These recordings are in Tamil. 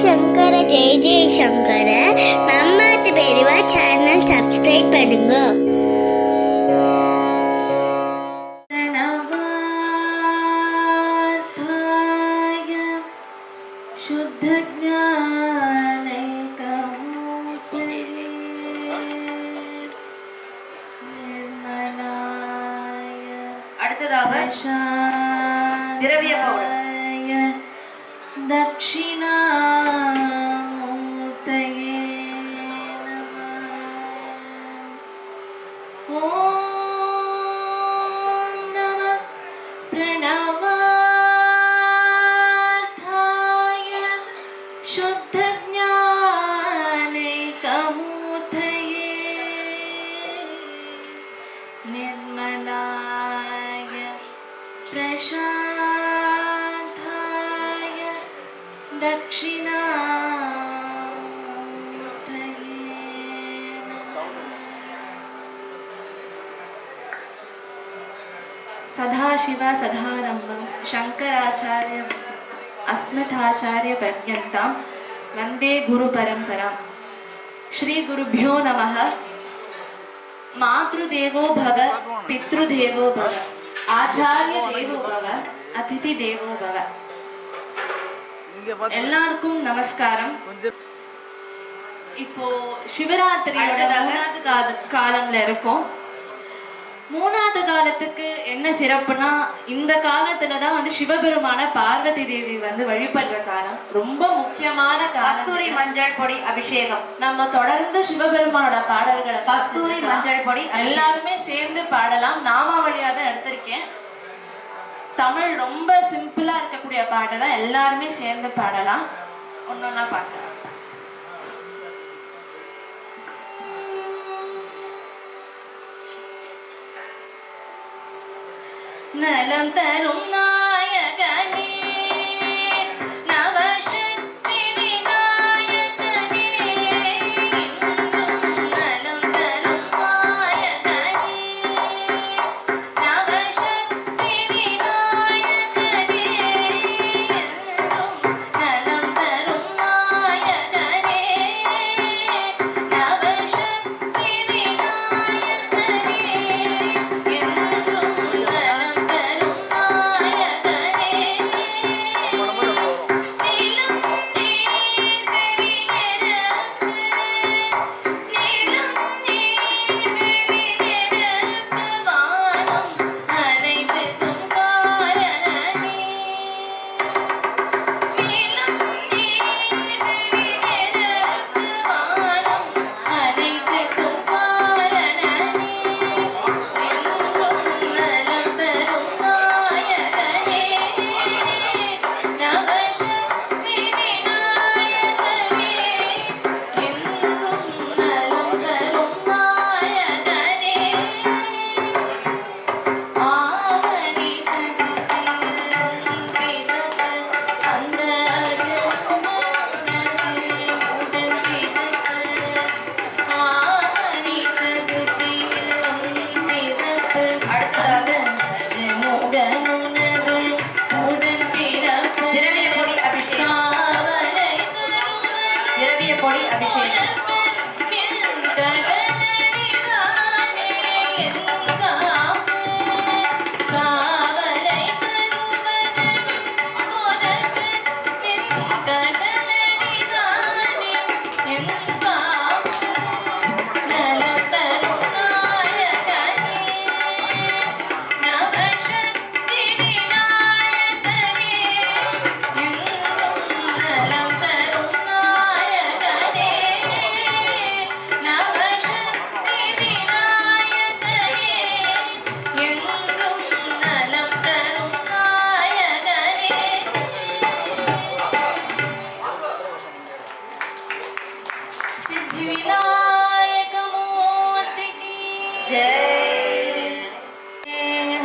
சங்கர ஜெய ஜெய சங்கர. நம்ம பெரியவா சேனல் சப்ஸ்கிரைப் பண்ணுங்க. அடுத்ததாக திரவிய பவுடர் தட்சிணாமூர்த்தயே நமः. ஓம் நமः பிரணவார்த்தாய சுத்த ஞானைகமூர்த்தயே நிர்மலாய பிரசாந்தாய தட்சிணாமூர்த்தயே நமः. सदाशिव सदारम्भं शंकराचार्य अस्मदाचार्य पर्यन्तं वन्दे गुरुपरम्परां. श्री गुरुभ्यो नमः. मातृदेवो भव, पितृदेवो भव, आचार्य देवो भव, अतिथि देवो भव. எல்லாருக்கும் நமஸ்காரம். இப்போ சிவராத்திரியோட மூணாவது காலம்ல இருக்கும். மூணாவது காலத்துக்கு என்ன சிறப்புனா, இந்த காலத்துலதான் சிவபெருமான பார்வதி தேவி வழிபடுற காலம். ரொம்ப முக்கியமான கஸ்தூரி மஞ்சள் பொடி அபிஷேகம். நம்ம தொடர்ந்து சிவபெருமானோட பாடல்களை கஸ்தூரி மஞ்சள் பொடி எல்லாருமே சேர்ந்து பாடலாம். நாமாவளியா தான் எடுத்திருக்கேன். தமிழ் ரொம்ப சிம்பிளா இருக்கக்கூடிய பாட்டை தான் எல்லாருமே சேர்ந்து பாடலாம். ஒன்னொன்னா பார்க்கலாம். நலம் தரும் நாயகனே நவசக்தி விநாயகனே, நலம் தரும் நாயகனே நவசக்தி விநாயகனே, நலம் தரும் நாயகனே நவசக்தி விநாயகனே, பொடி அபிஷேகம்.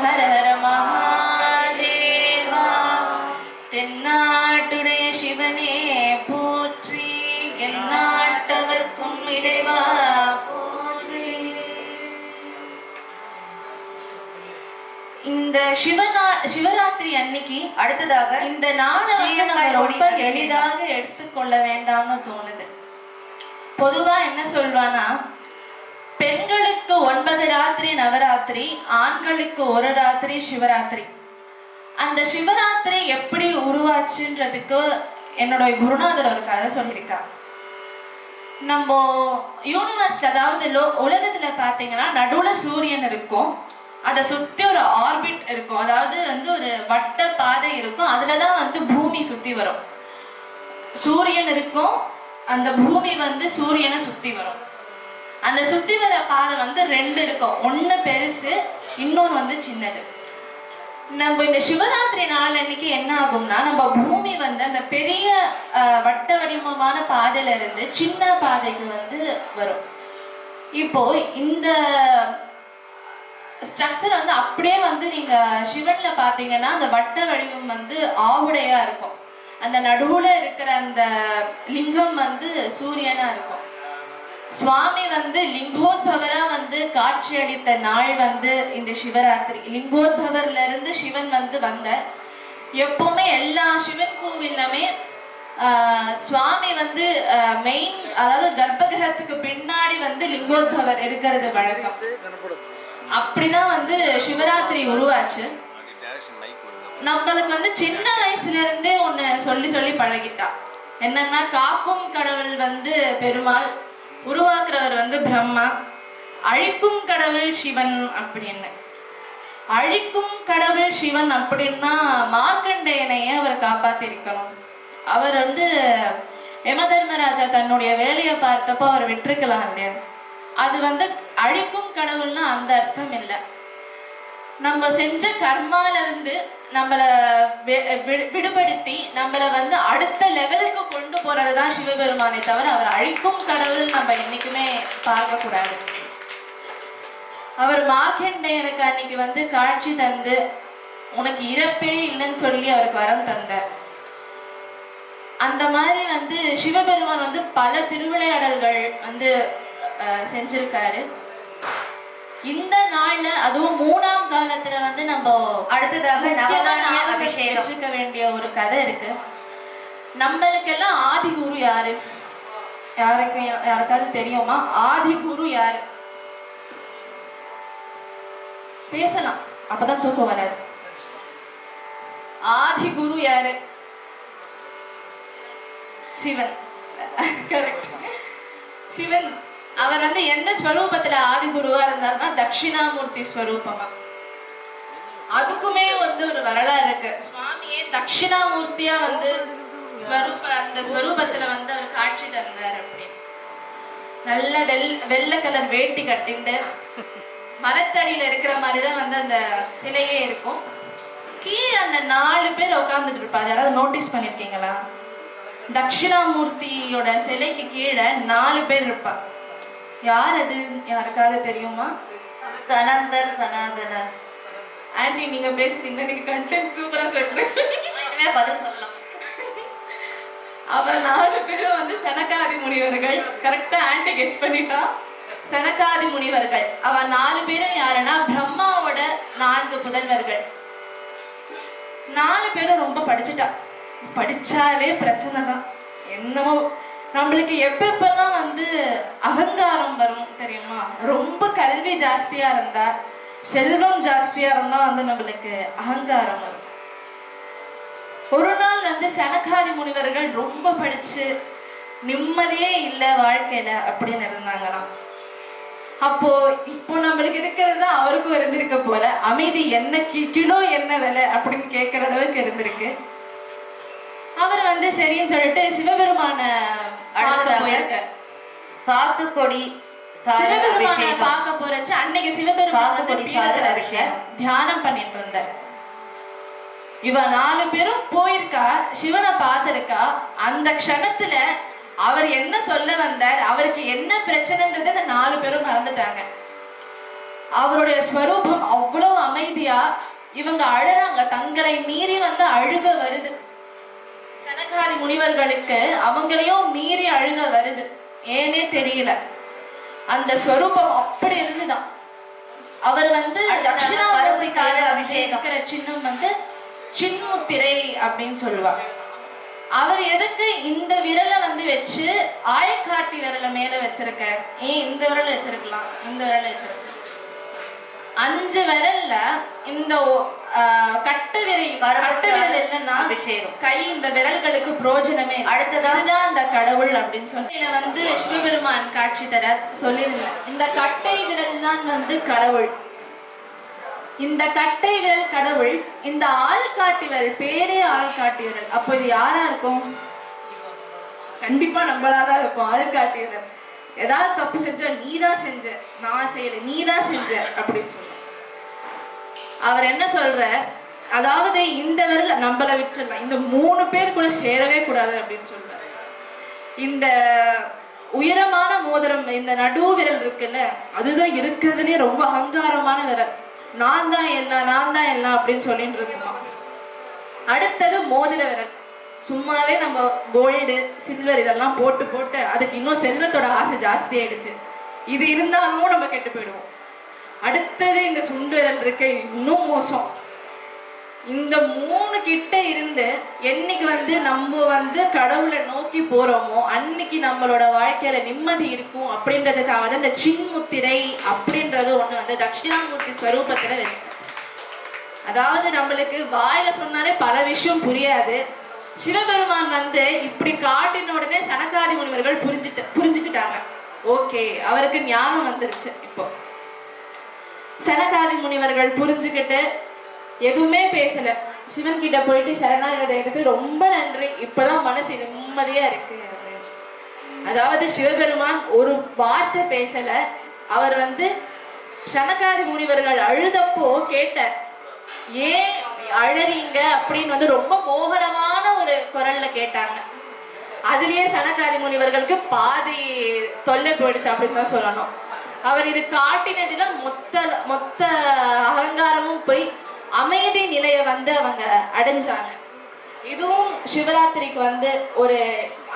ஹர ஹர மகாதேவா. தென்னாட்டுடைய சிவனே போற்றி, எந்நாட்டவர்க்கும் இறைவா போற்றி. இந்த இந்த சிவராத்திரி அன்னைக்கு அடுத்ததாக இந்த நாளை வந்து நம்ம ரொம்ப எளிதாக எடுத்துக்கொள்ள வேண்டாம்னு தோணுது. பொதுவா என்ன சொல்வானா, பெண்களுக்கு 9 ராத்திரி நவராத்திரி, ஆண்களுக்கு ஒரு ராத்திரி சிவராத்திரி. அந்த சிவராத்திரி எப்படி உருவாச்சுன்றதுக்கு என்னோட குருநாதர் ஒரு கதை சொல்லியிருக்கா. நம்ம யூனிவர்ஸ்ல, அதாவது உலகத்துல பாத்தீங்கன்னா நடுவுல சூரியன் இருக்கும், அதை சுத்தி ஒரு ஆர்பிட் இருக்கும், அதாவது வந்து ஒரு வட்ட பாதை இருக்கும், அதுலதான் வந்து பூமி சுத்தி வரும். சூரியன் இருக்கும், அந்த பூமி வந்து சூரியனை சுத்தி வரும். அந்த சுத்தி வர பாதை வந்து 2 இருக்கும், ஒண்ணு பெருசு, இன்னொன்னு வந்து சின்னது. நம்ம இந்த சிவராத்திரி நாள் அன்னைக்கு என்ன ஆகும்னா, நம்ம பூமி வந்து அந்த பெரிய வட்ட வடிவமான பாதையில இருந்து சின்ன பாதைக்கு வந்து வரும். இப்போ இந்த ஸ்ட்ரக்சர் வந்து அப்படியே வந்து நீங்க சிவன்ல பாத்தீங்கன்னா அந்த வட்ட வடிவம் வந்து ஆவுடையா இருக்கும், அந்த நடுவுல இருக்கிற அந்த லிங்கம் வந்து சூரியனா இருக்கும். சுவாமி வந்து லிங்கோத்பவரா வந்து காட்சி அளித்த நாள் வந்து இந்த சிவராத்திரி. லிங்கோத்பவர்ல இருந்து சிவன் வந்து வந்த, எப்பவுமே எல்லா சிவன் கோவிலுமே சுவாமி வந்து மெயின், அதாவது கர்ப்பகிரகத்துக்கு பின்னாடி வந்து லிங்கோத்பவர் இருக்கிறது வழக்கம். அப்படிதான் வந்து சிவராத்திரி உருவாச்சு. நம்மளுக்கு வந்து சின்ன வயசுல இருந்தே ஒண்ணு சொல்லி சொல்லி பழகிட்டா. என்னன்னா, காக்கும் கடவுள் வந்து பெருமாள், உருவாக்குறவர் வந்து பிரம்மா, அழிக்கும் கடவுள் சிவன் அப்படின்னு. அழிக்கும் கடவுள் சிவன் அப்படின்னா மார்க்கண்டேயனையே அவர் காப்பாத்திருக்கணும். அவர் வந்து யமதர்மராஜா தன்னுடைய வேலையை பார்த்தப்போ அவர் விட்டுருக்கலாம் இல்லையா. அது வந்து அழிக்கும் கடவுள்னா அந்த அர்த்தம் இல்லை. நம்ம செஞ்ச கர்மால இருந்து நம்மள விடுபடுத்தி நம்மள வந்து அடுத்த லெவலுக்கு கொண்டு போறதுதான் சிவபெருமானை தவிர அவர் அழிக்கும் கடவுள் நம்ம என்னைக்குமே பார்க்க கூடாது. அவர் மார்க்கண்டேயனுக்கு அன்னைக்கு வந்து காட்சி தந்து உனக்கு இறப்பே இல்லைன்னு சொல்லி அவருக்கு வரம் தந்தார். அந்த மாதிரி வந்து சிவபெருமான் வந்து பல திருவிளையாடல்கள் வந்து செஞ்சிருக்காரு. இந்த நாள்ல, அதுவும் 3ஆம் காலத்துல வந்து நம்ம அடுத்ததாக வச்சுக்க வேண்டிய ஒரு கதை இருக்கு. நம்மளுக்கெல்லாம் ஆதி குரு யாரு? யாருக்காவது தெரியுமா? ஆதி குரு யாரு? பேசலாம், அப்பதான் தூக்கம் வராது. ஆதி குரு யாரு? சிவன். கரெக்ட், சிவன். அவர் வந்து எந்த ஸ்வரூபத்துல ஆதி குருவா இருந்தாருன்னா தட்சிணாமூர்த்தி ஸ்வரூபமா. அதுக்குமே வந்து ஒரு வரலாறு இருக்கு. சுவாமியே தட்சிணாமூர்த்தியா வந்து அந்த ஸ்வரூபத்துல வந்து அவர் காட்சி தந்தார் அப்படின்னு. நல்ல வெள்ளை கலர் வேட்டி கட்டிட்டு மரத்தடியில இருக்கிற மாதிரிதான் வந்து அந்த சிலையே இருக்கும். கீழே அந்த 4 பேர் உட்கார்ந்துட்டு இருப்பாரு. யாராவது நோட்டீஸ் பண்ணிருக்கீங்களா? தட்சிணாமூர்த்தியோட சிலைக்கு கீழே 4 பேர் இருப்பா. யார் அது? யாருக்காவது தெரியுமா? சனந்தர் சனாதனர். ஆண்டி நீங்க பேசுறீங்க, நீங்க கண்டென்ட் சூப்பரா சொல்றீங்க, பதில் சொல்லலாம். அவ 4 பேரும் வந்து சனகாதி முனிவர்கள். கரெக்டா ஆண்டி கெஸ் பண்ணிட்டா. சனகாதி முனிவர்கள். அவ 4 பேரும் யாருன்னா பிரம்மாவோட 4 புதல்வர்கள். 4 பேரும் ரொம்ப படிச்சுட்டா. படிச்சாலே பிரச்சனை தான். என்னமோ நம்மளுக்கு எப்பெல்லாம் வந்து அகங்காரம் வரும் தெரியுமா? ரொம்ப கல்வி ஜாஸ்தியா இருந்தா, செல்வம் ஜாஸ்தியா இருந்தா வந்து நம்மளுக்கு அகங்காரம் வரும். ஒரு நாள் வந்து சனகாதி முனிவர்கள் ரொம்ப படிச்சு நிம்மதியே இல்லை வாழ்க்கையில அப்படின்னு இருந்தாங்களாம். அப்போ இப்போ நம்மளுக்கு இருக்கிறது அவருக்கும் இருந்திருக்க போல. அமைதி என்ன கிலோ என்ன விலை அப்படின்னு கேட்கிற அளவுக்கு இருந்திருக்கு. அவர் வந்து சரின்னு சொல்லிட்டு சிவபெருமான பார்க்க போயிருக்கார். சாத்துக்கொடி சிவபெருமான பார்க்க போறச்சு அன்னைக்கு சிவபெருமான் வந்து பீடத்துல இருக்க தியானம் பண்ணிட்டு இருந்தார். இவ 4 பேரும் போயிருக்கா, சிவனை பார்த்திருக்கா. அந்த க்ஷணத்துல அவர் என்ன சொல்ல வந்தார், அவருக்கு என்ன பிரச்சனைன்றது அந்த 4 பேரும் மறந்துட்டாங்க. அவருடைய ஸ்வரூபம் அவ்வளவு அமைதியா, இவங்க அழுறாங்க, தங்களை மீறி வந்து அழுக வருது. சனகாதி முனிவர்களுக்கு அவங்களையும் மீறி அழுக வருது, ஏனே தெரியல. அந்த ஸ்வரூபம் அப்படி இருந்துதான். அவர் வந்து தட்சிணாமூர்த்திக்காக அபிஷேகம் இருக்கிற சின்னம் வந்து சின்முத்திரை அப்படின்னு சொல்லுவாங்க. அவர் எதுக்கு இந்த விரலை வந்து வச்சு ஆள்காட்டி விரலை மேல வச்சிருக்க, ஏன் இந்த விரல் வச்சிருக்கலாம், இந்த விரல் வச்சிருக்கலாம். 5 விரல்ல இந்த கட்டை விரல் இல்லைன்னா கை, இந்த விரல்களுக்கு பிரோஜனமே. அடுத்ததான் இந்த கடவுள் அப்படின்னு சொல்லி இதுல வந்து சிவபெருமான் காட்சி தர சொல்லியிருந்தேன். இந்த கட்டை விரல் தான் வந்து கடவுள். இந்த கட்டை விரல் கடவுள், இந்த ஆள்காட்டி விரல் பேரே ஆள்காட்டி விரல். அப்போ இது யாரா இருக்கும்? கண்டிப்பா நம்மளாதான் இருக்கும். ஆள்காட்டி விரல் ஏதாவது தப்பு செஞ்சா நீதான் செஞ்ச, நான் செய்யல, நீதான் செஞ்ச அப்படின்னு சொல்ற. அவர் என்ன சொல்ற, அதாவது இந்த விரல் நம்மள விட்டுடலாம், இந்த 3 பேர் கூட சேரவே கூடாது அப்படின்னு சொல்ற. இந்த உயரமான மோதிரம், இந்த நடு விரல் இருக்குல்ல, அதுதான் இருக்கிறதுலே ரொம்ப அகங்காரமான விரல். நான் தான் எல்லாம் அப்படின்னு சொல்லிட்டு இருக்கோம். அடுத்தது மோதிர விரல். சும்மாவே நம்ம கோல்டு சில்வர் இதெல்லாம் போட்டு போட்டு அதுக்கு இன்னும் செல்வத்தோட ஆசை ஜாஸ்தி ஆயிடுச்சு. இது இருந்தாலும் நம்ம கெட்டு போயிடுவோம். அடுத்தது இந்த சுண்டு விரல் இருக்க, இன்னும் மோசம். இந்த 3 கிட்ட இருந்து என்னைக்கு வந்து நம்ம வந்து கடவுளை நோக்கி போறோமோ அன்னைக்கு நம்மளோட வாழ்க்கையில நிம்மதி இருக்கும் அப்படின்றதுக்காக தான் இந்த சின்முத்திரை அப்படின்றது ஒண்ணு வந்து தட்சிணாமூர்த்தி ஸ்வரூபத்துல வச்சு. அதாவது நம்மளுக்கு வாயில சொன்னாலே பல விஷயம் புரியாது. சிவபெருமான் வந்து இப்படி காட்டின உடனே சனகாதி முனிவர்கள் புரிஞ்சுக்கிட்டாங்க. ஓகே, அவருக்கு ஞானம் வந்துருச்சு. இப்போ சனகாதி முனிவர்கள் புரிஞ்சுக்கிட்டு எதுவுமே பேசல. சிவன் கிட்ட போயிட்டு சரணாகதி எடுத்து ரொம்ப நன்றி, இப்பதான் மனசு நிம்மதியா இருக்கு. அதாவது சிவபெருமான் ஒரு வார்த்தை பேசல. அவர் வந்து சனகாதி முனிவர்கள் அழுதப்போ கேட்டார், ஏன் அழறீங்க அப்படின்னு வந்து ரொம்ப மோகனமான ஒரு குரல்ல கேட்டாங்க. அதுலயே சனகாதி முனிவர்களுக்கு பாதி தொல்லை போயிடுச்சு அப்படின்னு தான் சொல்லணும். அவர் இது காட்டினதுல மொத்த அகங்காரமும் போய் அமைதி நிலைய வந்து அவங்க அடைஞ்சாங்க. இதுவும் சிவராத்திரிக்கு வந்து ஒரு,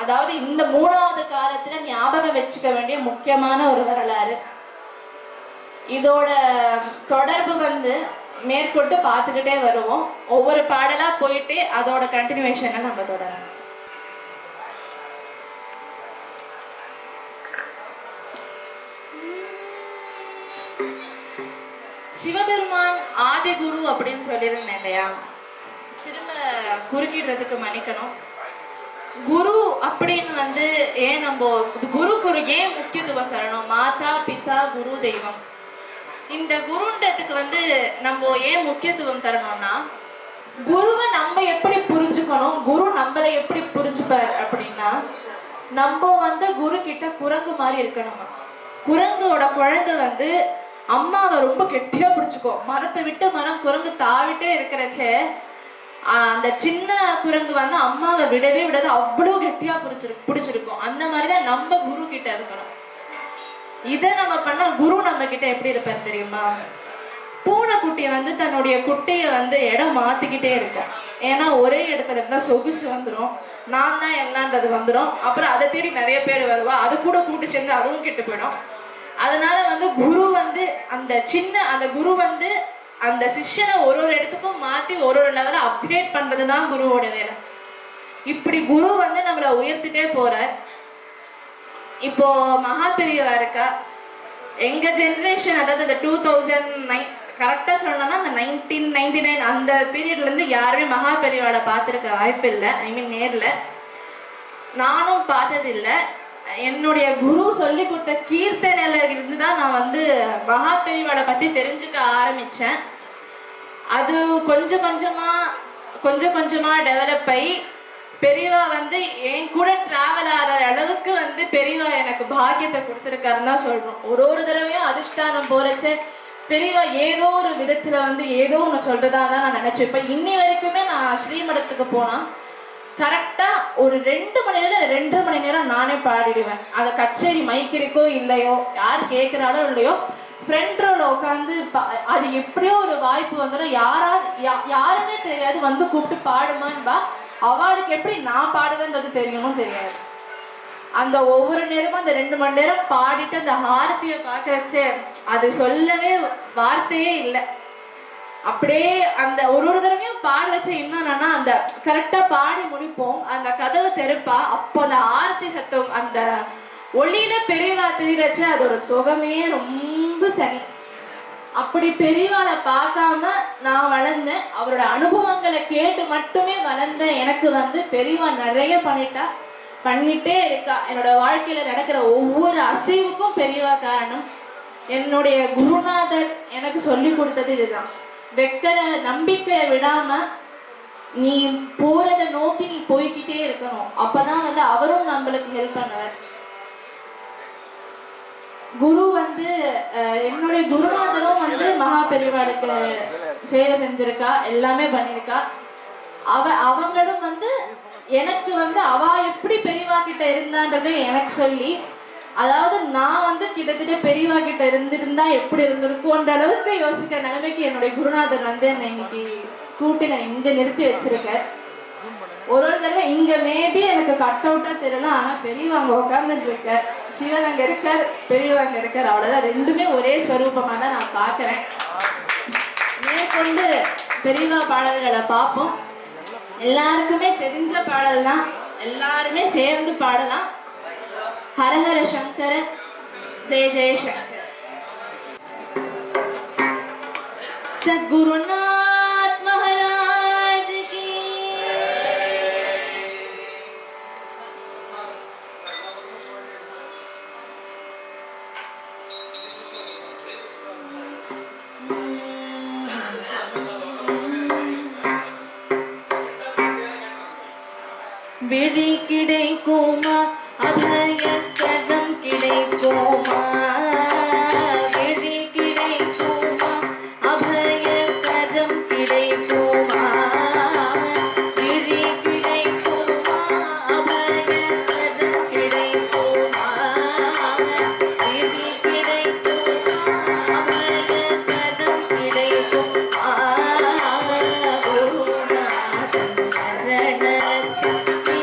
அதாவது இந்த 3வது காலத்துல ஞாபகம் வச்சுக்க வேண்டிய முக்கியமான ஒரு வரலாறு. இதோட தொடர்பு வந்து மேற்கொண்டு பார்த்துக்கிட்டே வருவோம். ஒவ்வொரு பாடலா போயிட்டு அதோட கண்டினியூவேஷனை நம்ம தொடரணும். சிவபெருமான் ஆதி குரு அப்படின்னு சொல்லியிருந்தேன் இல்லையா, திரும்ப குறுக்கிடுறதுக்கு மன்னிக்கணும். குரு அப்படின்னு வந்து ஏன் நம்ம குரு ஏன் முக்கியத்துவம் தரணும்? மாதா பிதா குரு தெய்வம். இந்த குருன்றதுக்கு வந்து நம்ம ஏன் முக்கியத்துவம் தரணும்னா, குருவை நம்ம எப்படி புரிஞ்சுக்கணும், குரு நம்மளை எப்படி புரிஞ்சுப்பார் அப்படின்னா, நம்ம வந்து குரு கிட்ட குரங்கு மாதிரி இருக்கணும். குரங்கோட குழந்தை வந்து அம்மாவை ரொம்ப கெட்டியா பிடிச்சுக்கோ. மரத்தை விட்டு மரம் குரங்கு தாவிட்டே இருக்கிறச்சே அந்த சின்ன குரங்கு வந்து அம்மாவை விடவே விடாது, அவ்வளவு கெட்டியா பிடிச்சிருக்கும். அந்த மாதிரிதான் நம்ம குரு கிட்ட இருக்கணும். இதை நம்ம பண்ண குரு நம்ம கிட்ட எப்படி இருப்பார் தெரியுமா? பூனைக்குட்டியை வந்து தன்னுடைய குட்டையை வந்து இடம் மாத்திக்கிட்டே இருக்கும். ஏன்னா ஒரே இடத்துல இருந்தா சொகுசு வந்துடும், நான் தான் எல்லான்றது வந்துடும். அப்புறம் அதை தேடி நிறைய பேர் வருவா, அது கூட கூட்டு சேர்ந்து அதுவும் கெட்டு போயிடும். அதனால வந்து குரு வந்து அந்த குரு வந்து அந்த சிஷ்யனை ஒரு இடத்துக்கும் மாத்தி ஒரு லெவல அப்கிரேட் பண்றதுதான் குருவோட வேலை. இப்படி குரு வந்து நம்மள உயர்த்திட்டே போற. இப்போ மகா பெரியவா இருக்கா, எங்க ஜெனரேஷன், அதாவது இந்த 2009 கரெக்டா சொல்லணும்னா அந்த 1999 அந்த பீரியட்ல இருந்து யாருமே மகா பெரியவாட பார்த்திருக்க வாய்ப்பு இல்லை. ஐ மீன் நேர்ல நானும் பார்த்தது இல்லை. என்னுடைய குரு சொல்லி கொடுத்த கீர்த்தனையில இருந்துதான் நான் வந்து மகா பெரியவாட பத்தி தெரிஞ்சுக்க ஆரம்பிச்சேன். அது கொஞ்சம் கொஞ்சமா டெவலப் ஆகி பெரியவா வந்து என் கூட டிராவல் ஆகிற அளவுக்கு வந்து பெரியவா எனக்கு பாக்கியத்தை கொடுத்துருக்காருன்னு தான் சொல்றோம். ஒரு தடவையும் அதிர்ஷ்டானம் போறச்ச பெரியவா ஏதோ ஒரு விதத்துல வந்து ஏதோ ஒன்று சொல்றதா தான் நான் நினைச்சிருப்பேன். இன்னி வரைக்குமே நான் ஸ்ரீமடத்துக்கு போனா கரெக்டா ஒரு 2 மணி நேரம் 2.5 மணி நேரம் நானே பாடிடுவேன். அதை கச்சேரி மைக் இருக்கோ இல்லையோ, யார் கேட்கிறாளோ இல்லையோ, ஃப்ரெண்ட் ரோல உட்காந்து அது எப்படியோ ஒரு வாய்ப்பு வந்துடும். யாருன்னே தெரியாது, வந்து கூப்பிட்டு பாடுமான்பா. அவளுக்கு எப்படி நான் பாடுவேன்றது தெரியணும் தெரியாது. அந்த ஒவ்வொரு நேரமும் அந்த 2 மணி நேரம் பாடிட்டு அந்த ஹாரதியை பார்க்கறச்சே அது சொல்லவே வார்த்தையே இல்லை. அப்படியே அந்த ஒரு தடவையும் பாடுறச்ச என்னன்னா அந்த கரெக்டா பாடி முடிப்போம், அந்த கதவு தெருப்பா, அப்போ அந்த ஆரத்தி சத்தம் அந்த ஒளியில பெரியவா தெரிகிறச்ச அதோட சுகமே ரொம்ப தனி. அப்படி பெரியவாளை பார்க்காம நான் வளர்ந்தேன், அவரோட அனுபவங்களை கேட்டு மட்டுமே வளர்ந்தேன். எனக்கு வந்து பெரியவா நிறைய பண்ணிட்டே இருக்கா. என்னோட வாழ்க்கையில நடக்கிற ஒவ்வொரு அசைவுக்கும் பெரியவா காரணம். என்னுடைய குருநாதர் எனக்கு சொல்லி கொடுத்தது இதுதான், வைக்கிற நம்பிக்கையை விடாம நீ போறத நோக்கி நீ போய்கிட்டே இருக்கணும், அப்பதான் வந்து அவரும் நம்மளுக்கு ஹெல்ப் பண்ணுவார். குரு வந்து என்னுடைய குருநாதரும் வந்து மகா பெரியவாளுக்கு சேவை செஞ்சிருக்கா, எல்லாமே பண்ணிருக்கா. அவங்களும் வந்து எனக்கு வந்து அவ எப்படி பெரியவா கிட்ட இருந்தான்றதை எனக்கு சொல்லி, அதாவது நான் வந்து கிட்டத்தட்ட பெரியவா கிட்ட இருந்திருந்தா எப்படி இருந்திருக்கும்ன்ற அளவுக்கு யோசிக்கிற நிலைமைக்கு என்னுடைய குருநாதர் வந்து என்னை இன்னைக்கு கூட்டி நான் இங்க நிறுத்தி வச்சிருக்கேன். ஒரு தடவை இங்க மேபி எனக்கு கட் அவுட்டா தெரியல, ஆனா பெரியவா அங்க உட்கார்ந்துட்டு இருக்கார், சிவன் அங்க இருக்கார், பெரியவா அங்க இருக்கார், அவ்வளவுதான். ரெண்டுமே ஒரே ஸ்வரூபமா தான் நான் பாக்குறேன். மேற்கொண்டு பெரியவா பாடல்களை பார்ப்போம். எல்லாருக்குமே தெரிஞ்ச பாடல் தான், எல்லாருமே சேர்ந்து பாடலாம். ஹரஹர சங்கர, ஜெய ஜெய சங்கர். சத்குருநாத் மகாராஜ் கி. விழி கிடைக்குமா, அபயக்கரம் கிடைக்குமா, விழி கிடைக்குமா, அபயக்கரம் கிடைக்குமா, விழி கிடைக்குமா, அபயக்கரம் கிடைக்குமா, விழி கிடைக்குமா, அபயக்கரம் கிடைக்குமா, குருநாதன் சரணத்தில் நீ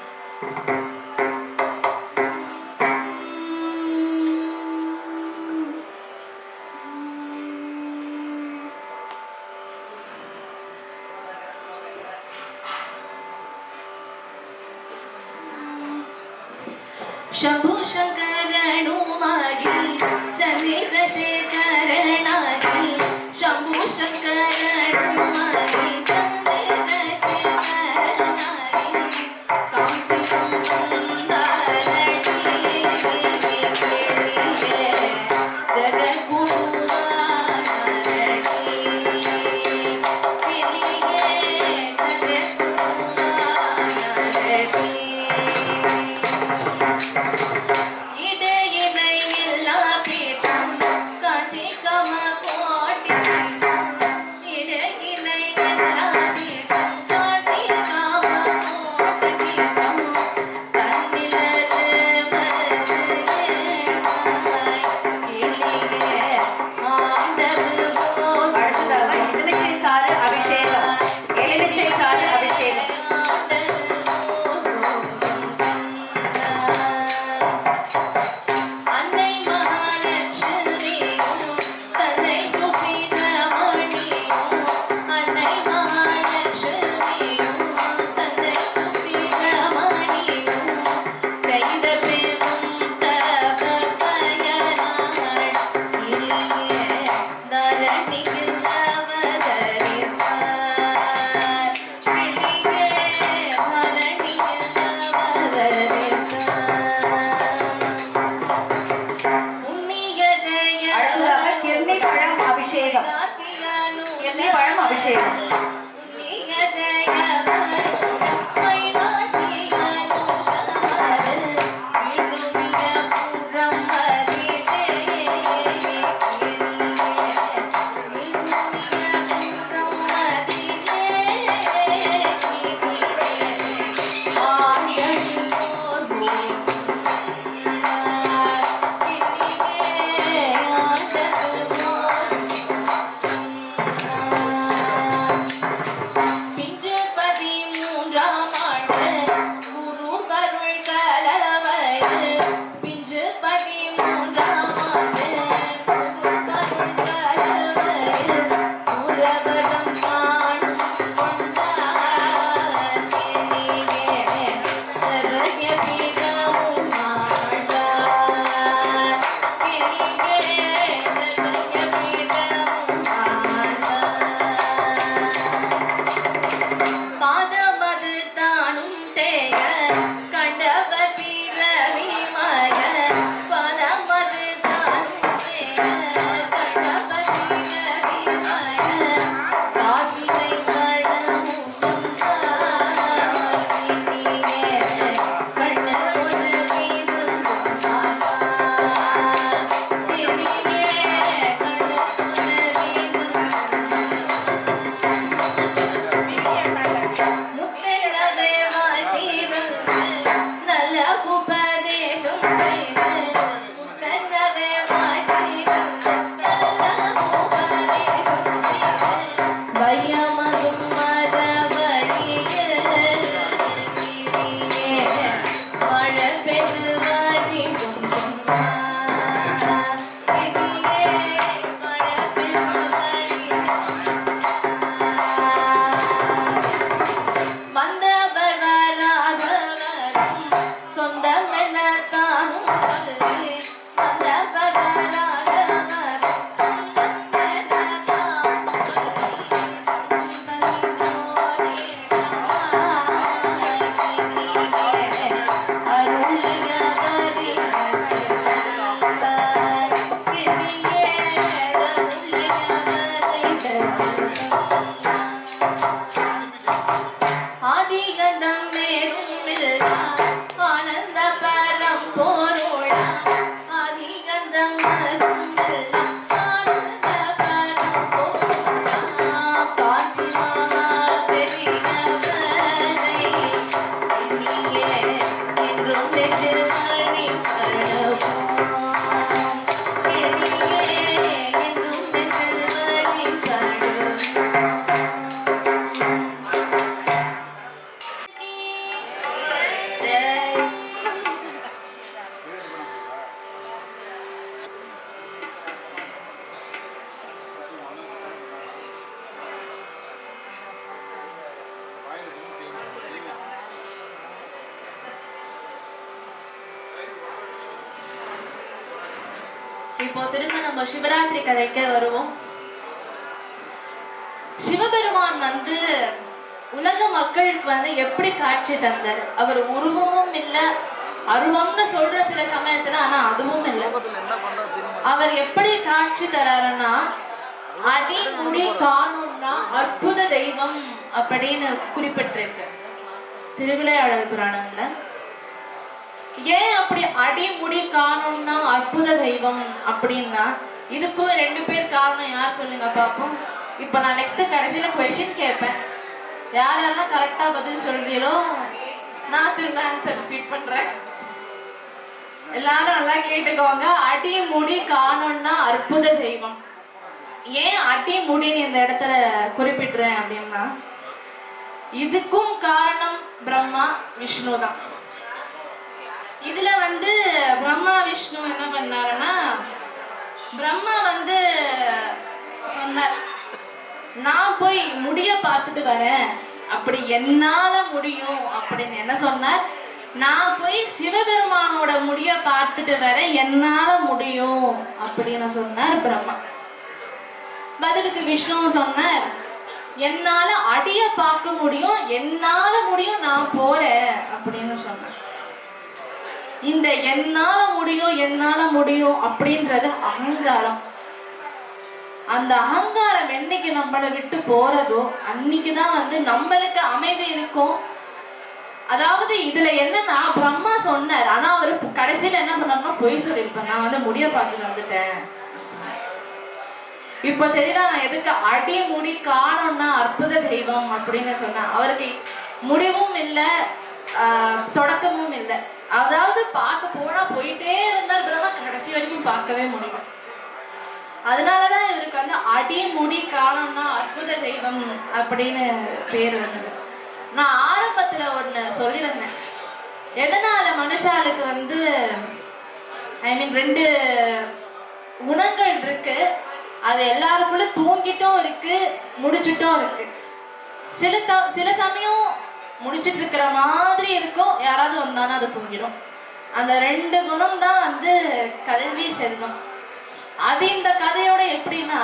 शंभु शंकरणुमागी चंद्रशेखरणागी शंभु शंकरणुमागी चंद्रशेखरणागी कांची सुंदरटी जगद्गुरु இப்போ திரும்ப நம்ம சிவராத்திரி கதைக்கு வருவோம். சிவபெருமான் வந்து உலக மக்களுக்கு வந்து எப்படி காட்சி தந்தார்? அவர் உருவமும் இல்ல, அருவம்னு சொல்ற சில சமயத்துல, ஆனா அதுவும் இல்ல. அவர் எப்படி காட்சி தராருன்னா, அடிமுடி காணும்னா அற்புத தெய்வம் அப்படின்னு குறிப்பிட்டிருக்கு திருவிளையாடல் புராணம்ல. ஏன் அப்படி அடிமுடி காணும்னா அற்புத தெய்வம் அப்படின்னா, இதுக்கும் 2 பேர் காரணம். யார் சொல்லுங்க பாப்போம். இப்ப நான் நெக்ஸ்ட் கடைசியில கொஸ்டின் கேட்பேன். யார் யாரெல்லாம் கரெக்டா பதில் சொல்றீங்களோ நான் திரும்ப ஆன்சர் ரிப்பீட் பண்றேன். எல்லாரும் நல்லா கேட்டுக்கோங்க. அடிமுடி காணும்னா அற்புத தெய்வம். ஏன் அடிமுடின்னு இந்த இடத்துல குறிப்பிடுறேன் அப்படின்னா, இதுக்கும் காரணம் பிரம்மா விஷ்ணு தான். இதுல வந்து பிரம்மா விஷ்ணு என்ன பண்ணாருன்னா, பிரம்மா வந்து சொன்னார், நான் போய் முடிய பார்த்துட்டு வரேன், அப்படி என்னால முடியும் அப்படின்னு. என்ன சொன்னார்? நான் போய் சிவபெருமானோட முடிய பார்த்துட்டு வரேன், என்னால முடியும் அப்படின்னு சொன்னார் பிரம்மா. பதிலுக்கு விஷ்ணு சொன்னார், என்னால அடிய பார்க்க முடியும், என்னால முடியும், நான் போறேன் அப்படின்னு சொன்னார். இந்த என்னால முடியும் அப்படின்றது அகங்காரம். அந்த அகங்காரம் என்னைக்கு நம்மளை விட்டு போறதோ அன்னைக்குதான் வந்து நம்மளுக்கு அமைதி இருக்கும். அதாவது இதுல என்னன்னா, பிரம்மா சொன்னார், ஆனா அவரு கடைசியில என்ன பண்ணாருன்னா பொய் சொல்லிருப்பேன், நான் வந்து முடிய பார்த்துட்டு வந்துட்டேன். இப்ப தெரியுதா நான் எதுக்கு அடிமுடி காணும்னா அற்புத தெய்வம் அப்படின்னு சொன்னேன். அவருக்கு முடிவும் இல்லை, தொடக்கமும் இல்லை. அதாவது பார்க்க போனா போயிட்டே இருந்தார் பிரம்மா, கடைசி வரைக்கும் பார்க்கவே முடியல. அதனாலதான் இவருக்கு வந்து அடிமுடி காணும்னா அற்புத தெய்வம் அப்படின்னு பேர் வந்தது. நான் ஆரம்பத்துல ஒண்ணு சொல்லியிருந்தேன், எதனால மனுஷாளுக்கு வந்து ரெண்டு குணங்கள் இருக்கு. அது எல்லாருக்குள்ள தூங்கிட்டும் இருக்கு, முடிச்சிட்டும் இருக்கு. சில சமயம் முடிச்சிட்டு இருக்கிற மாதிரி இருக்கும், யாராவது வந்தானா அது தூங்கிடும். அந்த 2 குணம் தான் வந்து கல்வி செல்வம். அது இந்த கதையோட எப்படின்னா,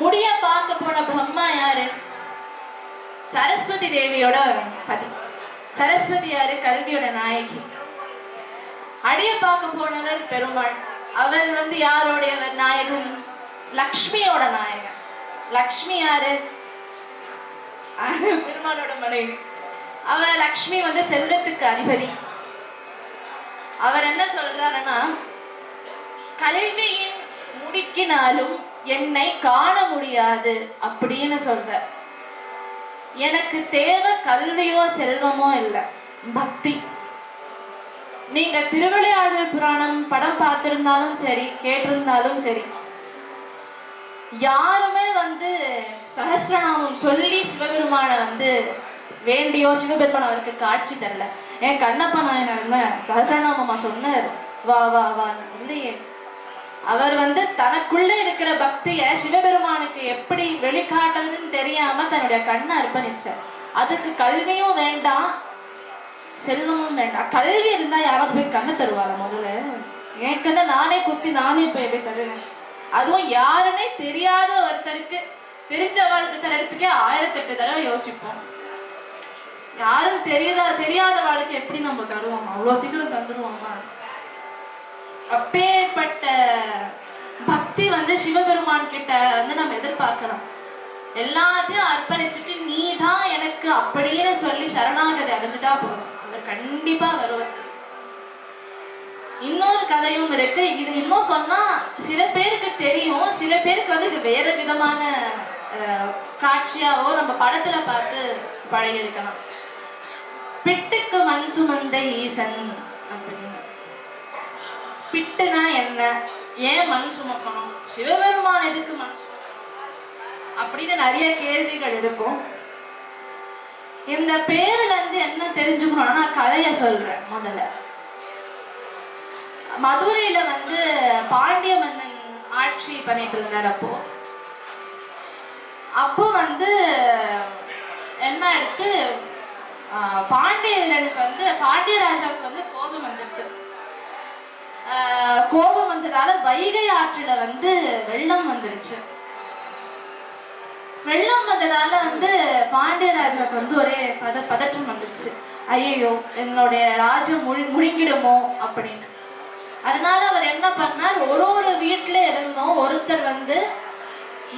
முடிய பார்க்க போன பிரம்மா யாரு? சரஸ்வதி தேவியோட பதி. சரஸ்வதி யாரு? கல்வியோட நாயகி. அடிய பார்க்க போனவர் பெருமாள். அவர் வந்து யாரோடைய நாயகன்? லக்ஷ்மியோட நாயகன். லக்ஷ்மி யாரு? பெருமாளோட மனைவி. அவர் லக்ஷ்மி வந்து செல்வத்துக்கு அதிபதி. அவர் என்ன சொல்றாருன்னா, கல்வியின் முடிக்கினாலும் என்னை காண முடியாது அப்படின்னு சொல்ற. எனக்கு தேவை கல்வியோ செல்வமோ இல்லை, பக்தி. நீங்க திருவிளையாடல் புராணம் படம் பார்த்திருந்தாலும் சரி, கேட்டிருந்தாலும் சரி, யாருமே வந்து சஹஸ்ரநாமம் சொல்லி சிவபெருமான வந்து வேண்டியோ சிவபெருமான் அவருக்கு காட்சி தரல. என் கண்ணப்ப நாயனார் சஹஸ்ரநாமமா சொன்னார், வா வா வான்னு இல்லையே. அவர் வந்து தனக்குள்ள இருக்கிற பக்திய சிவபெருமானுக்கு எப்படி வெளிக்காட்டுறதுன்னு தெரியாம தன்னுடைய கண்ணை அர்ப்பணிச்சார். அதுக்கு கல்வியும் வேண்டாம், செல்வமும் வேண்டாம். கல்வி இருந்தா யாராவது போய் கண்ணை தருவாங்க? முதல்ல என் கண்ணை நானே குத்தி நானே போய் தருவேன். அதுவும் யாருன்னே தெரியாத ஒருத்தருக்கு தெரிஞ்சவாளுக்கு தரத்துக்கே 1008 தடவை யோசிப்போம். யாரும் தெரியாத வாழ்க்கை எப்படி நம்ம தருவோம்? அவ்வளவு சீக்கிரம் தந்துருவோமா? அப்பேற்பட்ட பக்தி வந்து சிவபெருமான் கிட்ட வந்து நம்ம எதிர்பார்க்கலாம். எல்லாத்தையும் அர்ப்பணிச்சுட்டு நீதான் எனக்கு அப்படின்னு சொல்லி சரணாகதி அடைஞ்சிட்டா போதும், அவர் கண்டிப்பா வருவார். இன்னொரு கதையும் இருக்கு. இது இன்னும் சொன்னா சில பேருக்கு தெரியும், சில பேருக்கு வந்து இது வேற விதமான காட்சியாவோ நம்ம படத்துல பார்த்து பழகி இருக்கலாம். பிட்டுக்கு மண் சுமந்த ஈசன் அப்படின்னு. பிட்டுனா என்ன? ஏன் மண் சுமக்கணும்? சிவபெருமான் எதுக்கு மண் சுமக்கணும் அப்படின்னு நிறைய கேள்விகள் இருக்கும். இந்த பேர்ல இருந்து என்ன தெரிஞ்சுக்கணும்னா, நான் கதைய சொல்றேன். முதல்ல மதுரையில வந்து பாண்டிய மன்னன் ஆட்சி பண்ணிட்டு இருந்தார். அப்போ வந்து என்ன எடுத்து பாண்டிய வீரனுக்கு வந்து பாண்டிய ராஜாவுக்கு வந்து கோபம் வந்துருச்சு. கோபம் வந்ததால வைகை ஆற்றுல வந்து வெள்ளம் வந்துருச்சு. வெள்ளம் வந்ததால வந்து பாண்டியராஜாவுக்கு வந்து ஒரே பதற்றம் வந்துருச்சு. ஐயோ என்னுடைய ராஜ்யம் முழுங்கிடுமோ அப்படின்னு. அதனால அவர் என்ன பண்ணார், ஒரு வீட்டுல இருந்தோம் ஒருத்தர் வந்து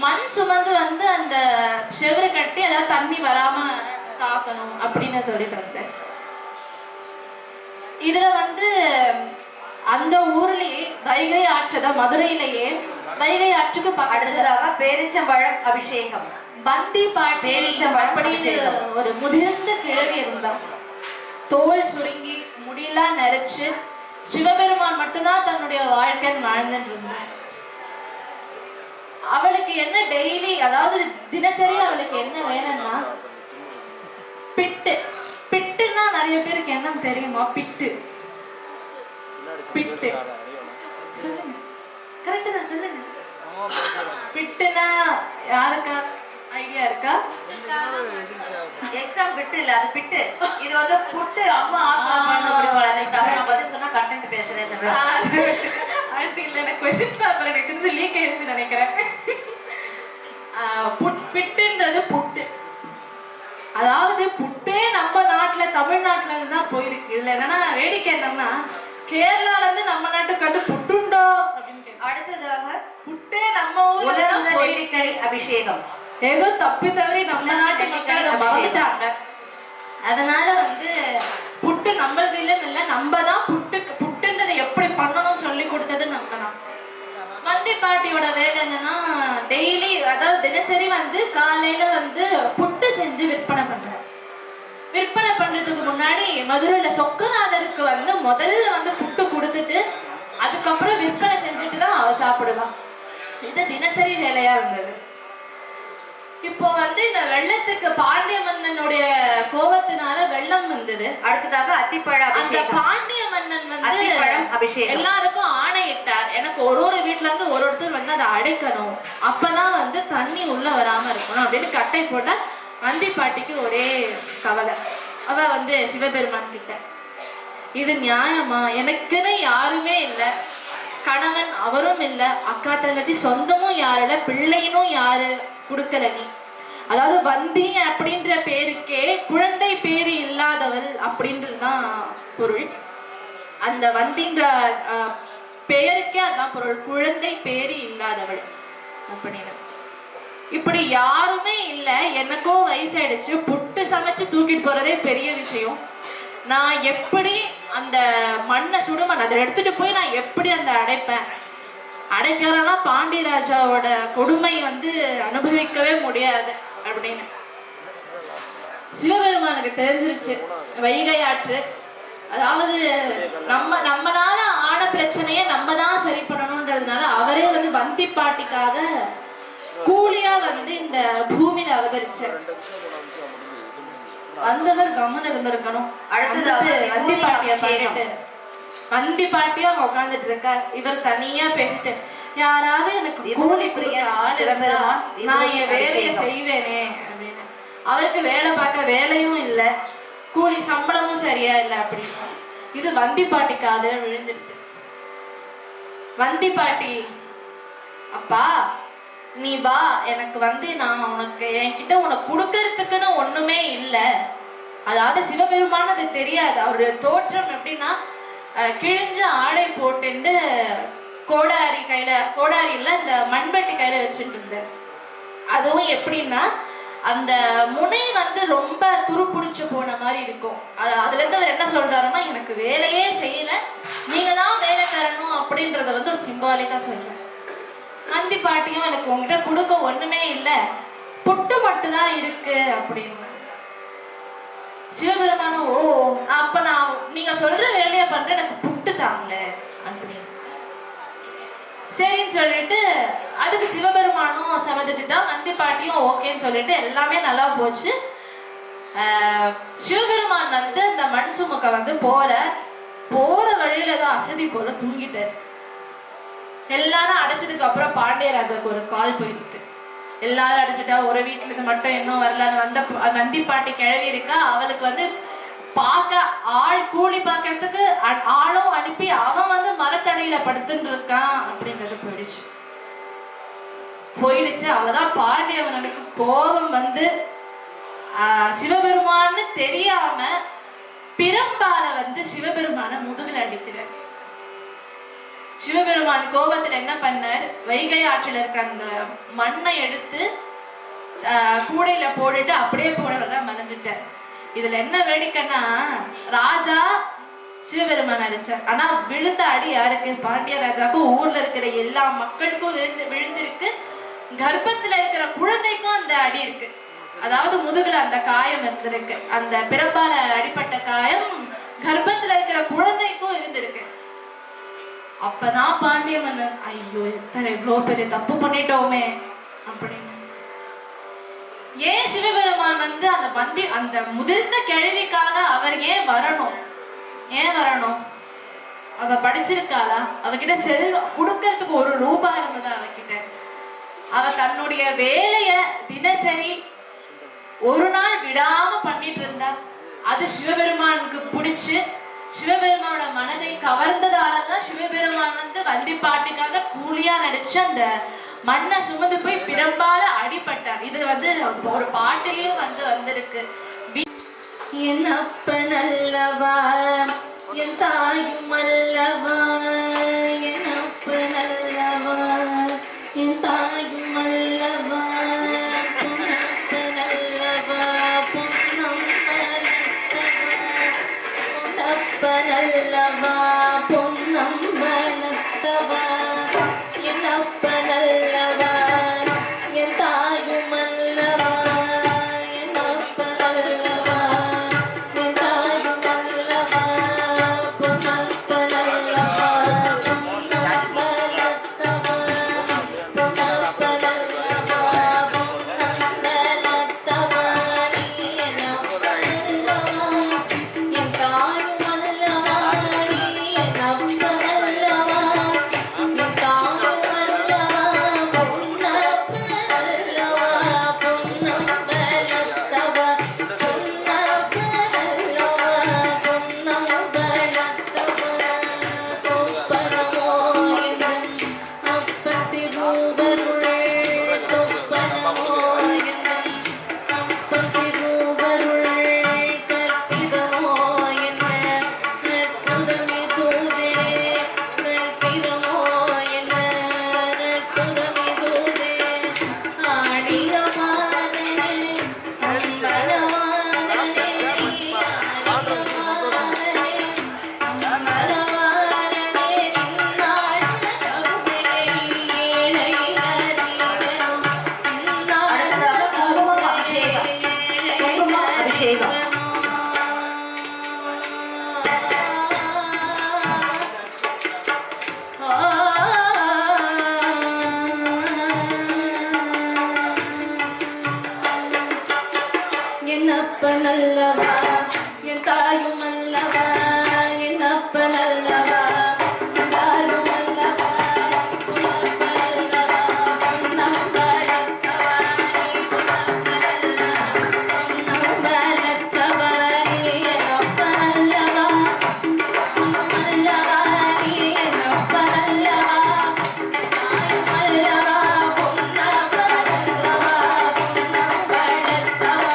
மண் சுமந்து வந்து அந்த செவரு கட்டி அதாவது தண்ணி வராம காக்கணும் அப்படின்னு சொல்லிட்டு இருந்தார். இதுல வந்து அந்த ஊர்லயே வைகை ஆற்றுதான், மதுரையிலேயே வைகை ஆற்றுக்கு அடுத்ததாக பேரிச்சம்பழம் அபிஷேகம். பந்தி பாட்டி அப்படின்னு ஒரு முதிர்ந்த கிழவி இருந்தான். தோல் சுருங்கி முடியெல்லாம் நரைச்சு சிவபெருமான் மட்டும்தான் தன்னுடைய வாழ்க்கைன்னு வாழ்ந்துட்டு இருந்தான். அவளுக்கு என்ன டெய்லி, அதாவது தினசரி அவளுக்கு என்ன வேணும்னா பிட்டு. பிட்டுன்னா நிறைய பேருக்கு என்ன தெரியுமா? பிட்டு பிட்டு சொல்லுங்க, கரெக்ட் தான் சொல்லுங்க. பிட்டுனா யாருக்கா ஐடியா இருக்கா? எக்ஸாம் பிட்டு இல்ல, அது பிட்டு. இது வந்து புட்டு. அம்மா பதில் சொன்னா கண்டென்ட் பேசுறேன். அது இல்ல, எனக்கு கொஸ்டின் பேப்பர் எனக்கு கொஞ்சம் லீக் ஆயிடுச்சு நினைக்கிறேன். பிட்டுன்றது புட்டு. அதாவது புட்டே நம்ம நாட்டுல தமிழ்நாட்டுல இருந்து தான் போயிருக்கு. இதுல என்னன்னா வேடிக்கை என்னன்னா, கேரளால இருந்து நம்ம நாட்டுக்கு வந்து புட்டுண்டோ அப்படின்னு. அடுத்ததாக புட்டே நம்ம ஊர்ல போயிருக்கு. அபிஷேகம் ஏதோ தப்பி தவறி நம்ம நாட்டு மக்கள் அதை மறந்துட்டாங்க. அதனால வந்து புட்டு நம்மளது இல்லைன்னு இல்லை, நம்ம தான் புட்டுன்றதை எப்படி பண்ணணும்னு சொல்லி கொடுத்தது நம்ம தான். மந்தி பாட்டியோட வேலை என்னன்னா, டெய்லி அதாவது தினசரி வந்து காலையில வந்து புட்டு செஞ்சு விற்பனை பண்றாங்க. விற்பனை பண்றதுக்கு முன்னாடி மதுரையில சொக்கநாதருக்கு வந்து முதல்ல வந்து புட்டு கொடுத்துட்டு அதுக்கப்புறம் விற்பனை செஞ்சுட்டு தான் அவ சாப்பிடுவா. இது தினசரி வேலையா இருந்தது. இப்போ வந்து இந்த வெள்ளத்துக்கு பாண்டிய மன்னனுடைய கோபத்தினால வெள்ளம் வந்தது. அடுத்ததாக அத்திப்பழம். அந்த பாண்டிய மன்னன் வந்து எல்லாருக்கும் ஆணையிட்டார், எனக்கு ஒரு வீட்டுல இருந்து ஒருத்தர் வந்து அதை அடைக்கணும், அப்பதான் வந்து தண்ணி உள்ள வராம இருக்கணும் அப்படின்னு கட்டை போட்டா. வந்தி பாட்டிக்கு ஒரே கவலை. அவ வந்து சிவபெருமான் கிட்ட, இது நியாயமா? எனக்குன்னு யாருமே இல்லை, கணவன் அவரும் இல்லை, அக்கா தங்கச்சி சொந்தமும் யாருல, பிள்ளைனும் யாரு கொடுக்கல நீ. அதாவது வந்தி அப்படின்ற பேருக்கே குழந்தை பேரு இல்லாதவள் அப்படின்றதுதான் பொருள். அந்த வந்தின்ற பெயருக்கே அதான் பொருள், குழந்தை பேரு இல்லாதவள் அப்படின்னு. இப்படி யாருமே இல்ல, எனக்கோ வயசாயிடுச்சு, புட்டு சமைச்சு தூக்கிட்டு போறதே பெரிய விஷயம். நான் எப்படி அந்த மண்ணை சுடுமண் அதை எடுத்துட்டு போய் நான் எப்படி அந்த அடைப்பேன்? அடைக்கிறனா பாண்டியராஜாவோட கொடுமை வந்து அனுபவிக்கவே முடியாது அப்படின்னு. சிவபெருமானுக்கு தெரிஞ்சிருச்சு வைகை ஆற்று, அதாவது நம்மனால ஆன பிரச்சனைய நம்ம தான் சரி பண்ணணும்ன்றதுனால அவரே வந்து வந்தி பாட்டிக்காக கூலியா வந்து இந்த பூமியில அவதரிச்சார். வந்தவர் கம்மன் இருந்திருக்கணும். அடுத்தது வந்தி பாட்டிய பாடிட்டு வந்தி பாட்டியா அவங்க உட்கார்ந்துட்டு இருக்கார். இவர் தனியா பேசிட்டு, யாராவது எனக்கு கூலி புரிய ஆள் இருந்தா நான் என் வேலையை செய்வேனே அப்படின்னு. அவருக்கு வேலை பார்க்க வேலையும் இல்லை, கூலி சம்பளமும் சரியா இல்லை அப்படின்னு. இது வந்தி பாட்டிக்கு அதுல விழுந்துடுது. வந்தி பாட்டி, அப்பா நீ வா, எனக்கு வந்து நான் உனக்கு என்கிட்ட உனக்கு கொடுக்கறதுக்குன்னு ஒண்ணுமே இல்லை. அதாவது சிவபெருமான் அது தெரியாது. அவருடைய தோற்றம் எப்படின்னா, கிழிஞ்ச ஆடை போட்டு கோடாரி கையில, கோடாரி இல்ல இந்த மண்வெட்டி கையில வச்சுட்டு இருந்தார். அதுவும் எப்படின்னா அந்த முனை வந்து ரொம்ப துருப்பிடிச்சு போன மாதிரி இருக்கும். அதுல இருந்து அவர் என்ன சொல்றாருன்னா, எனக்கு வேலையே செய்யல, நீங்க தான் வேலை தரணும் அப்படின்றத வந்து ஒரு சிம்பாலிக்கா சொல்றாரு. வந்தி பாட்டியும் எனக்கு உங்ககிட்ட கொடுக்க ஒண்ணுமே இல்லை, புட்டு மட்டும் தான் இருக்கு அப்படின்னு. சிவபெருமானும், ஓ அப்ப நான் நீங்க சொல்ற வேலையை பண்றேன், எனக்கு புட்டு தாங்க அப்படின்னு. சரின்னு சொல்லிட்டு அதுக்கு சிவபெருமானும் சம்மதிச்சுட்டான், வந்தி பாட்டியும் ஓகேன்னு சொல்லிட்டு எல்லாமே நல்லா போச்சு. சிவபெருமான் வந்து அந்த மண் சுமக்க வந்து போற வழியில தான் அசதி போல தூங்கிட்டாரு. எல்லாரும் அடைச்சதுக்கு அப்புறம் பாண்டியராஜாவுக்கு ஒரு கால் போயிருக்கு. எல்லாரும் அடைச்சிட்டா, ஒரு வீட்டுல இருந்து மட்டும் இன்னும் வரல, வந்தி பாட்டி கிழவி இருக்கா, அவளுக்கு வந்து பார்க்க ஆள் கூலி பார்க்கறதுக்கு ஆளும் அனுப்பி அவன் வந்து மரத்தடியில படுத்துட்டு இருக்கான் அப்படிங்கிறது போயிடுச்சு. அவ்வளவுதான். பாண்டியவனுக்கு கோபம் வந்து சிவபெருமான்னு தெரியாம பிரம்பால வந்து சிவபெருமான முதுகுல அடிக்கிறார். சிவபெருமான் கோபத்துல என்ன பண்ணார், வைகை ஆற்றில் இருக்கிற அந்த மண்ணை எடுத்து கூடையில போட்டுட்டு அப்படியே போனவர்தான் மறைஞ்சிட்டார். இதுல என்ன வேடிக்கைன்னா, ராஜா சிவபெருமான் அடிச்சார். ஆனா விழுந்த அடி யாருக்கு? பாண்டிய ராஜாவுக்கும் ஊர்ல இருக்கிற எல்லா மக்களுக்கும் விழுந்திருக்கு. கர்ப்பத்துல இருக்கிற குழந்தைக்கும் அந்த அடி இருக்கு. அதாவது முதுகுல அந்த காயம் இருந்திருக்கு. அந்த பிரம்பால அடிப்பட்ட காயம் கர்ப்பத்துல இருக்கிற குழந்தைக்கும் இருந்திருக்கு. அப்பதான் பாண்டிய மன்னன், ஐயோ எத்தனை இவ்வளவு பெரிய தப்பு பண்ணிட்டோமே அப்படின்னு. ஏன் சிவபெருமான் வந்து அந்த முதிர்ந்த கேள்விக்காக அவர் ஏன் வரணும்? அவ படிச்சிருக்காளா? அவகிட்ட செல்வம் கொடுக்கறதுக்கு ஒரு ரூபாய் இருந்ததா அவகிட்ட? அவ தன்னுடைய வேலைய தினசரி ஒரு நாள் விடாம பண்ணிட்டு இருந்தா. அது சிவபெருமானுக்கு பிடிச்சு சிவபெருமானோட மனதை கவர்ந்ததாலதான் சிவபெருமான் வந்து வந்திப்பாட்டுக்காக கூலியா நடிச்சு அந்த மண்ணை சுமந்து போய் பிரம்பால அடிபட்டார். இது வந்து ஒரு பாட்டிலையும் வந்திருக்கு. என் அப்பன் அல்லவா, என் தாயும் அல்லவா, என் அப்பன் அல்லவா, என் தாயும் அல்லவா, பொன்னப்பன் அல்லவா, பொன்னப்பன் அல்லவா, பொன்னம்பனத்தவா, என் அப்பன் அல்லவா, என் தாயும் அல்லவா, என் அப்பன் அல்லவா, என் தாயும் அல்லவா, பொன்னப்பன் அல்லவா, பொன்னம்பனத்தவா, பொன்னப்பன் அல்லவா, பொன்னம்பனத்தவா, நீ என் அப்பன் அல்லவா, என் தாயும் அல்லவா, நீ என் அப்பன் அல்லவா, என் தாயும் அல்லவா, பொன்னப்பன் அல்லவா, பொன்னம்பனத்தவா, பொன்னப்பன் அல்லவா, பொன்னம்பனத்தவா, சொப்பனமோ எந்தன் அப்பத்தி ரூபருள், சொப்பனமோ எந்தன் அப்பத்தி ரூபருள், கற்பிதமோ என்ன நற்புதமே தூதே, கற்பிதமோ என்ன நற்புதமே தூதே, ஆடியமானே அம்பலவானே, ஆடியமானே அம்பலவானே, நின்னாள் கருணை ஏழை அறிவனும், நின்னாள் கருணை ஏழை அறிவனும். என் அப்பன் அல்லவா, என் தாயும் அல்லவா, என் அப்பன் அல்லவா, என் தாயும் அல்லவா, பொன்னப்பன் அல்லவா, பொன்னம்பனத்தவா, நீ பொன்னப்பன் அல்லவா, பொன்னம்பனத்தவா, நீ என் அப்பன் அல்லவா, தாயும் அல்லவா, நீ என் அப்பன் அல்லவா, தாயும் அல்லவா, பொன்னப்பனத்தவா, பொன்னம்பனத்தவா,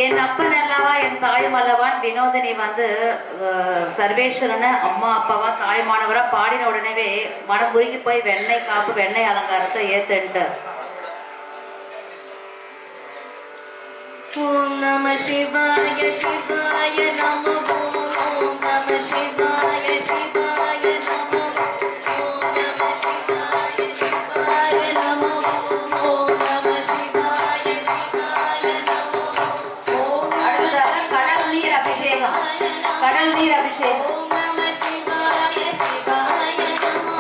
என் அப்பன் அல்லவா என் தாயும் அல்லவான் வினோதினி வந்து சர்வேஸ்வரனை அம்மா அப்பாவா தாய்மானவரா பாடின உடனே மனம் உருகி போய் வெண்ணெய் காப்பு வெண்ணெய் அலங்காரத்தை ஏத்துட்டு ஓம் நம சிவாய சிவாய நமோ ஓம் நம சிவாய சிவாய நமோ ஓம் நம சிவாய சிவாய நமோ ஓம் நம சிவாய சிவாய நமோ ஓம் அடுத்ததாக கடல் நீர் அபிஷேகம் கடல் நீர் அபிஷேகம் ஓம் நம சிவாய சிவாய நமோ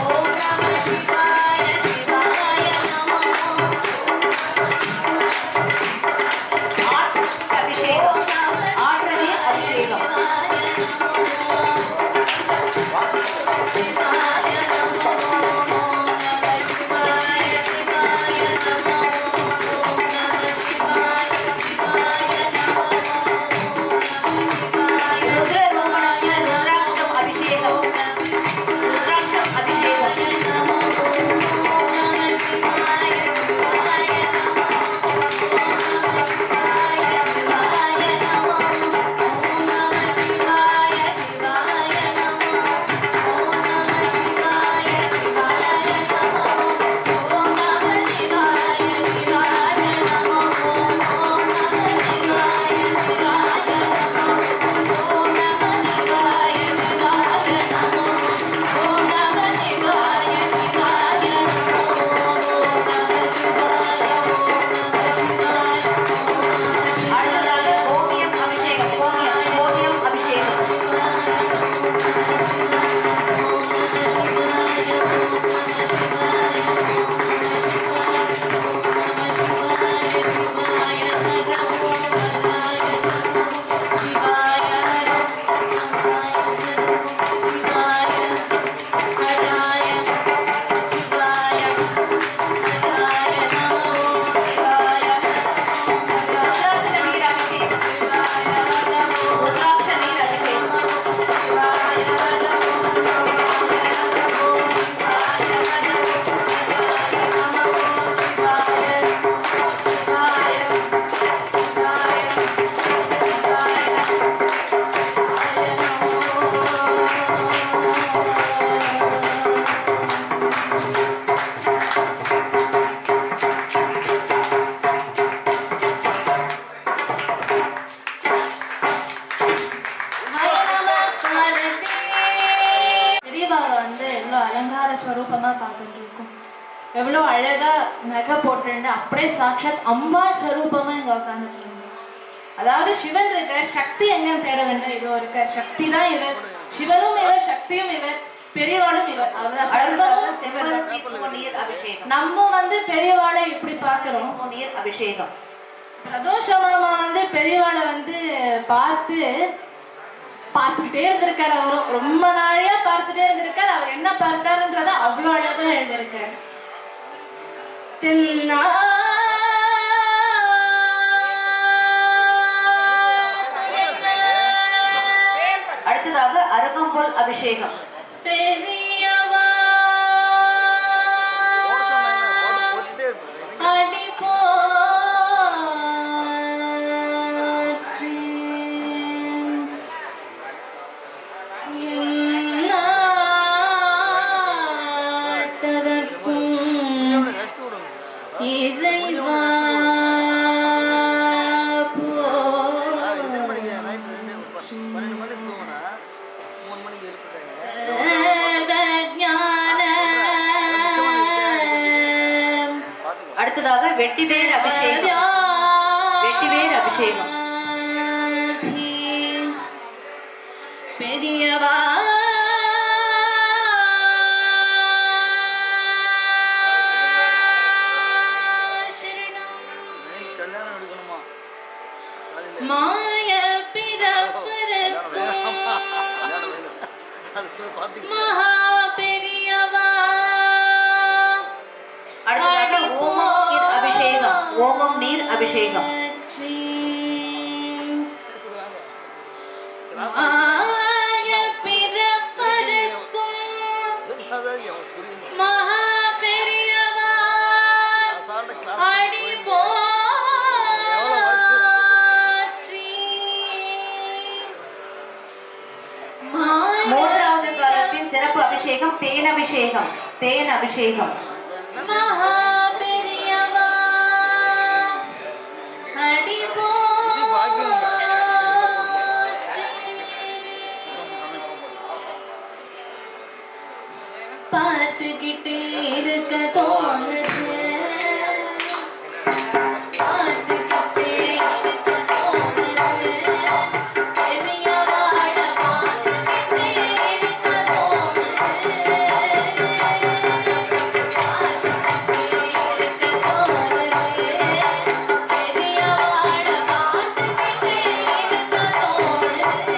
ஓம் நம சிவாய சிவாய நமோ அபிஷேகம் ஆற்று நீர் அபிஷேகம் ருத்ராட்சம் அபிஷேகம் ருத்ராட்சம் அபிஷேகம் அடுத்ததாக ஓவியம் அபிஷேகம் ஓவியம் அபிஷேகம் ருத்ராட்ச நீர் அபிஷேகம் ருத்ராட்ச நீர் அபிஷேகம் பெரியவாவை வந்து எவ்வளோ அலங்கார ஸ்வரூபமா பார்த்துட்டு இருக்கோம். எவ்வளோ அழகா நகை போட்டுண்டு அப்படியே சாட்சாத் அம்பாள் ஸ்வரூபமா இங்க உட்காந்துட்டு இருந்தோம். அதாவது சிவன் இருக்கார், சக்தி எங்கன்னு தேட வேண்டும். இதோ இருக்கார், சக்தி தான் இவர், சிவனும் இவர், சக்தியும் இவர், பெரியவாளும் இவர். அவ்வளவுதான், சர்வமும் இவர். நீர் அபிஷேகம் நம்ம வந்து பெரியவாளை இப்படி பாக்குறோம். நீர் அபிஷேகம் பிரதோஷமாமா வந்து பெரியவாளை வந்து பார்த்துக்கிட்டே இருந்திருக்காரு. அவரும் ரொம்ப நாளையா பார்த்துட்டே இருந்திருக்காரு. அவர் என்ன பார்த்தாருன்றத அவ்வளவு அழகா எழுதியிருக்காரு. தென்னா அடுத்ததாக அருகம்புல் அபிஷேகம் பெரியவா அடி போற்றி எந்நாட்டவர்க்கும் இறைவா அடுத்ததாக வெட்டிவேர் அபிஷேகம் வெட்டிவேர் அபிஷேகம் பெரியவா மாய பிறப்பருக்கும் மகா பெரியவா அடுத்ததாக ஓமம் நீர் அபிஷேகம் மாய பிறப்பருக்கும் மகா பெரியவா அடி போற்றி அபிஷேகம் தேன் அபிஷேகம் தேன் அபிஷேகம். மகா பெரியவா அடி பார்த்துக்கிட்டு இருக்க தோணுது பார்த்துக்கிட்டே இருக்க தோணுது பெரியவாட பார்த்துக்கிட்டே இருக்க தோணுது பார்த்துக்கிட்டே இருக்க தோணுது பெரியவாட பார்த்துக்கிட்டே இருக்க தோணுது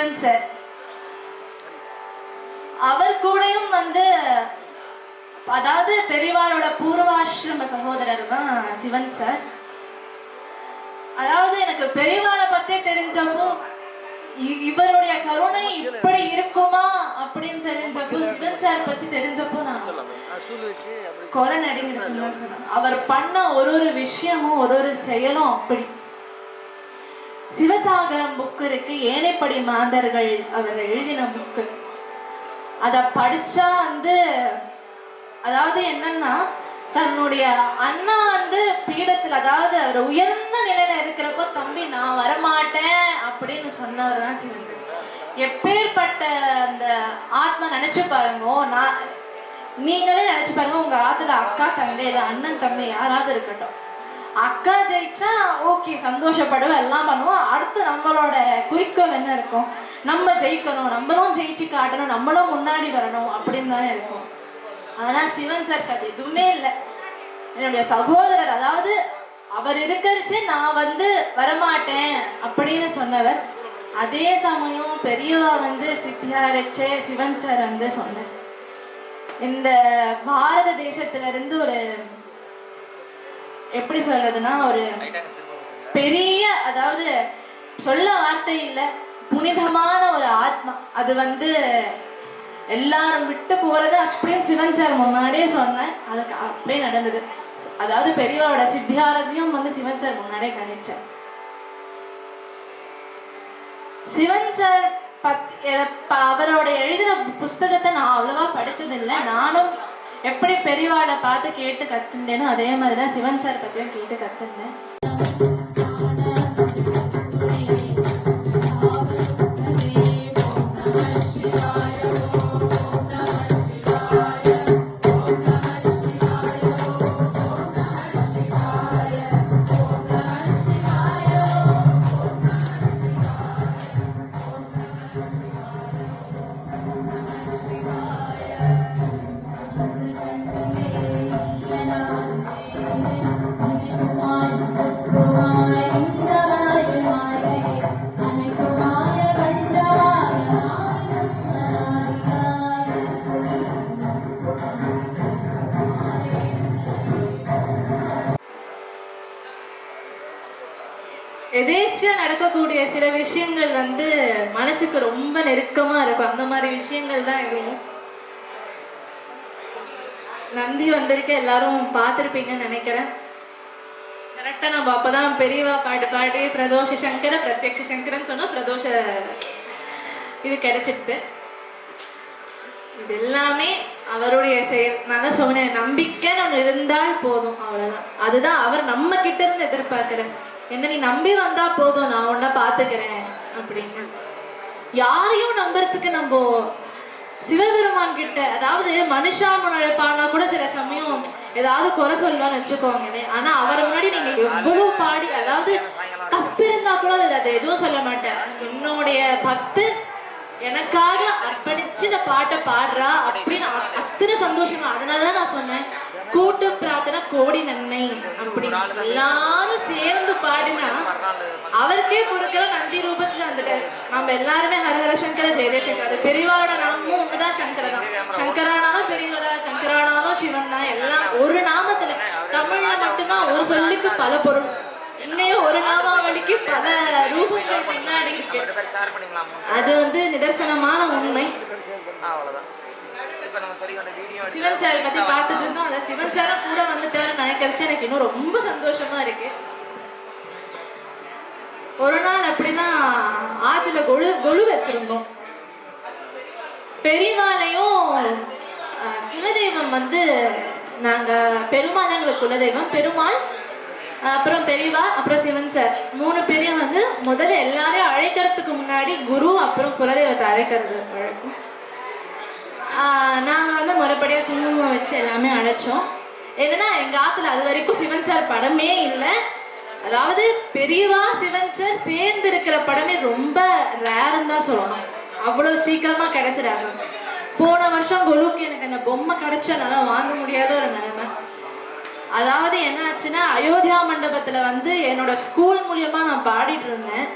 சிவன் சார். அவர் கூடயும் வந்து அதாவது பெரியவாளோட பூர்வாசிரம சகோதரர் தான் சிவன் சார். அதாவது எனக்கு பெரியவாளை பத்தி தெரிஞ்சப்போ இவருடைய கருணை இப்படி இருக்குமா அப்படின்னு தெரிஞ்சப்போ, சிவன் சார் பத்தி தெரிஞ்சப்போ நான் கொலை நடிகை. அவர் பண்ண ஒரு விஷயமும் ஒரு செயலும் அப்படி. சிவசாகரம் புக்கு இருக்கு, ஏனைப்படி மாந்தர்கள் அவர் எழுதின புக்கு. அத படிச்சா வந்து அதாவது என்னன்னா, தன்னுடைய அண்ணா வந்து பீடத்துல அதாவது அவர் உயர்ந்த நிலையில இருக்கிறப்போ, தம்பி நான் வரமாட்டேன் அப்படின்னு சொன்னவர் தான் சிவன் சார். எப்பேற்பட்ட அந்த ஆத்மா நினைச்சு பாருங்க. நீங்களே நினைச்சு பாருங்க, உங்க ஆத்துல அக்கா தங்கை அண்ணன் தம்பி யாராவது இருக்கட்டும், அக்கா ஜெயிச்சா ஓகே சந்தோஷப்படுவோம், எல்லாம் பண்ணுவோம். அடுத்து நம்மளோட குறிக்கோள் என்ன இருக்கும்? நம்ம ஜெயிக்கணும், நம்மளும் ஜெயிச்சு காட்டணும், நம்மளும் முன்னாடி வரணும் அப்படின்னு தானே இருக்கும். ஆனா சிவன் சார் அது எதுவுமே இல்லை. என்னுடைய சகோதரர் அதாவது அவர் இருக்கிறச்சு நான் வந்து வரமாட்டேன் அப்படின்னு சொன்னவர். அதே சமயம் பெரியவா வந்து சித்தியாரச்சே சிவன் சார் வந்து சொன்னார், இந்த பாரத தேசத்துல இருந்து ஒரு எப்படி சொல்றதுன்னா ஒரு பெரிய அதாவது சொல்ல வார்த்தை இல்லை, புனிதமான ஒரு ஆத்மா அது வந்து எல்லாரும் விட்டு போறது அப்படின்னு சிவன் சார் முன்னாடியே சொன்னேன். அதுக்கு அப்படியே நடந்தது. அதாவது பெரியவாரோட சித்தியாரத்தையும் வந்து சிவன் சார் முன்னாடியே கணிச்சார். சிவன் சார் அவரோட எழுதின புஸ்தகத்தை நான் அவ்வளவா படிச்சது இல்லை. நானும் எப்படி பெரியவாளை பார்த்து கேட்டு கத்துட்டேனோ அதே மாதிரிதான் சிவன் சார் பத்தியும் கேட்டு கத்துட்டேன். எதேச்சியா நடக்கக்கூடிய சில விஷயங்கள் வந்து மனசுக்கு ரொம்ப நெருக்கமா இருக்கும். அந்த மாதிரி விஷயங்கள் தான் இருக்கும். நந்தி வந்திருக்க எல்லாரும் பார்த்திருப்பீங்கன்னு நினைக்கிறேன். கரெக்டா நம்ம அப்பதான் பெரியவா பாட்டு பாடி பிரதோஷ சங்கர பிரத்யக்ஷ சங்கரன்னு சொன்னா பிரதோஷ இது கிடைச்சிட்டு. இது எல்லாமே அவருடைய செயல். நான் தான் சொன்னேன், நம்பிக்கைன்னு ஒண்ணு இருந்தால் போதும், அவ்வளவுதான். அதுதான் அவர் நம்ம கிட்ட இருந்து எதிர்பார்க்கிறேன். என்ன நீ நம்பி வந்தா போதும், நான் உன்ன பாத்துக்கிறேன் அப்படின்னு. யாரையும் நம்புறதுக்கு நம்ம சிவபெருமான் கிட்ட அதாவது மனுஷாமனோட பாடினா கூட சில சமயம் ஏதாவது குறை சொல்லுவான்னு வச்சுக்கோங்களேன். ஆனா அவரை முன்னாடி நீங்க எவ்வளவு பாடி அதாவது தப்பு இருந்தா கூட அதை எதுவும் சொல்ல மாட்டேன். என்னுடைய பக்தன் எனக்காக அர்ப்பணிச்சு இந்த பாட்டை பாடுறா அப்படின்னு அத்தனை சந்தோஷமா. அதனாலதான் நான் சொன்னேன், கூட்டு பிரார்த்தனை கோடி நன்மை அப்படின்னு. எல்லாரும் சேர்ந்து பாடினா அவருக்கே கொடுக்கிற நந்தி ரூபத்துல வந்துட்டாரு. நம்ம எல்லாருமே ஹரஹர சங்கர ஜெயதேசங்கர். அது பெரியவாரோட நாமமும் ஒண்ணுதான், சங்கர தான். சங்கரானாலும் பெரியவரா, சங்கரானாலும் சிவன் தான். எல்லாம் ஒரு நாமத்துல. தமிழ்ல மட்டும்தான் ஒரு சொல்லுக்கு பல பொருள், இன்னையும் ஒரு நாமாவளிக்கு பல ரூபங்கள் பின்னாடி இருக்கு. அது வந்து நிதர்சனமான உண்மை. சிவன் சார் பத்தி பார்த்துட்டு இருந்தோம். அத சிவன் சார கூட வந்துட்டாரு நினைக்கிறச்சு எனக்கு இன்னும் ரொம்ப சந்தோஷமா இருக்கு. ஒரு நாள் அப்படிதான் ஆத்துல கொழு வச்சிருந்தோம். பெரியவாளையும் குலதெய்வம் வந்து நாங்க பெருமாள் தான் எங்களுக்கு குலதெய்வம். பெருமாள், அப்புறம் பெரியவா, அப்புறம் சிவன் சார் 3 பேரையும் வந்து முதல்ல எல்லாரையும் அழைக்கிறதுக்கு முன்னாடி குரு அப்புறம் குலதெய்வத்தை அழைக்கிறது வழக்கம். நாங்க வந்து முறைப்படியா குங்குமம் வச்சு எல்லாமே அழைச்சோம். என்னன்னா எங்க ஆத்துல அது வரைக்கும் சிவன் சார் படமே இல்லை. அதாவது பெரியவா சிவன் சார் சேர்ந்து இருக்கிற படமே ரொம்ப ரேருன்னு தான் சொல்லணும். அவ்வளவு சீக்கிரமா கிடைச்சிடாது. போன வருஷம் குருவுக்கு எனக்கு அந்த பொம்மை கிடைச்சனால வாங்க முடியாத ஒரு நிலைமை. அதாவது என்ன ஆச்சுன்னா, அயோத்தியா மண்டபத்துல வந்து என்னோட ஸ்கூல் மூலியமா நான் பாடிட்டு இருந்தேன்.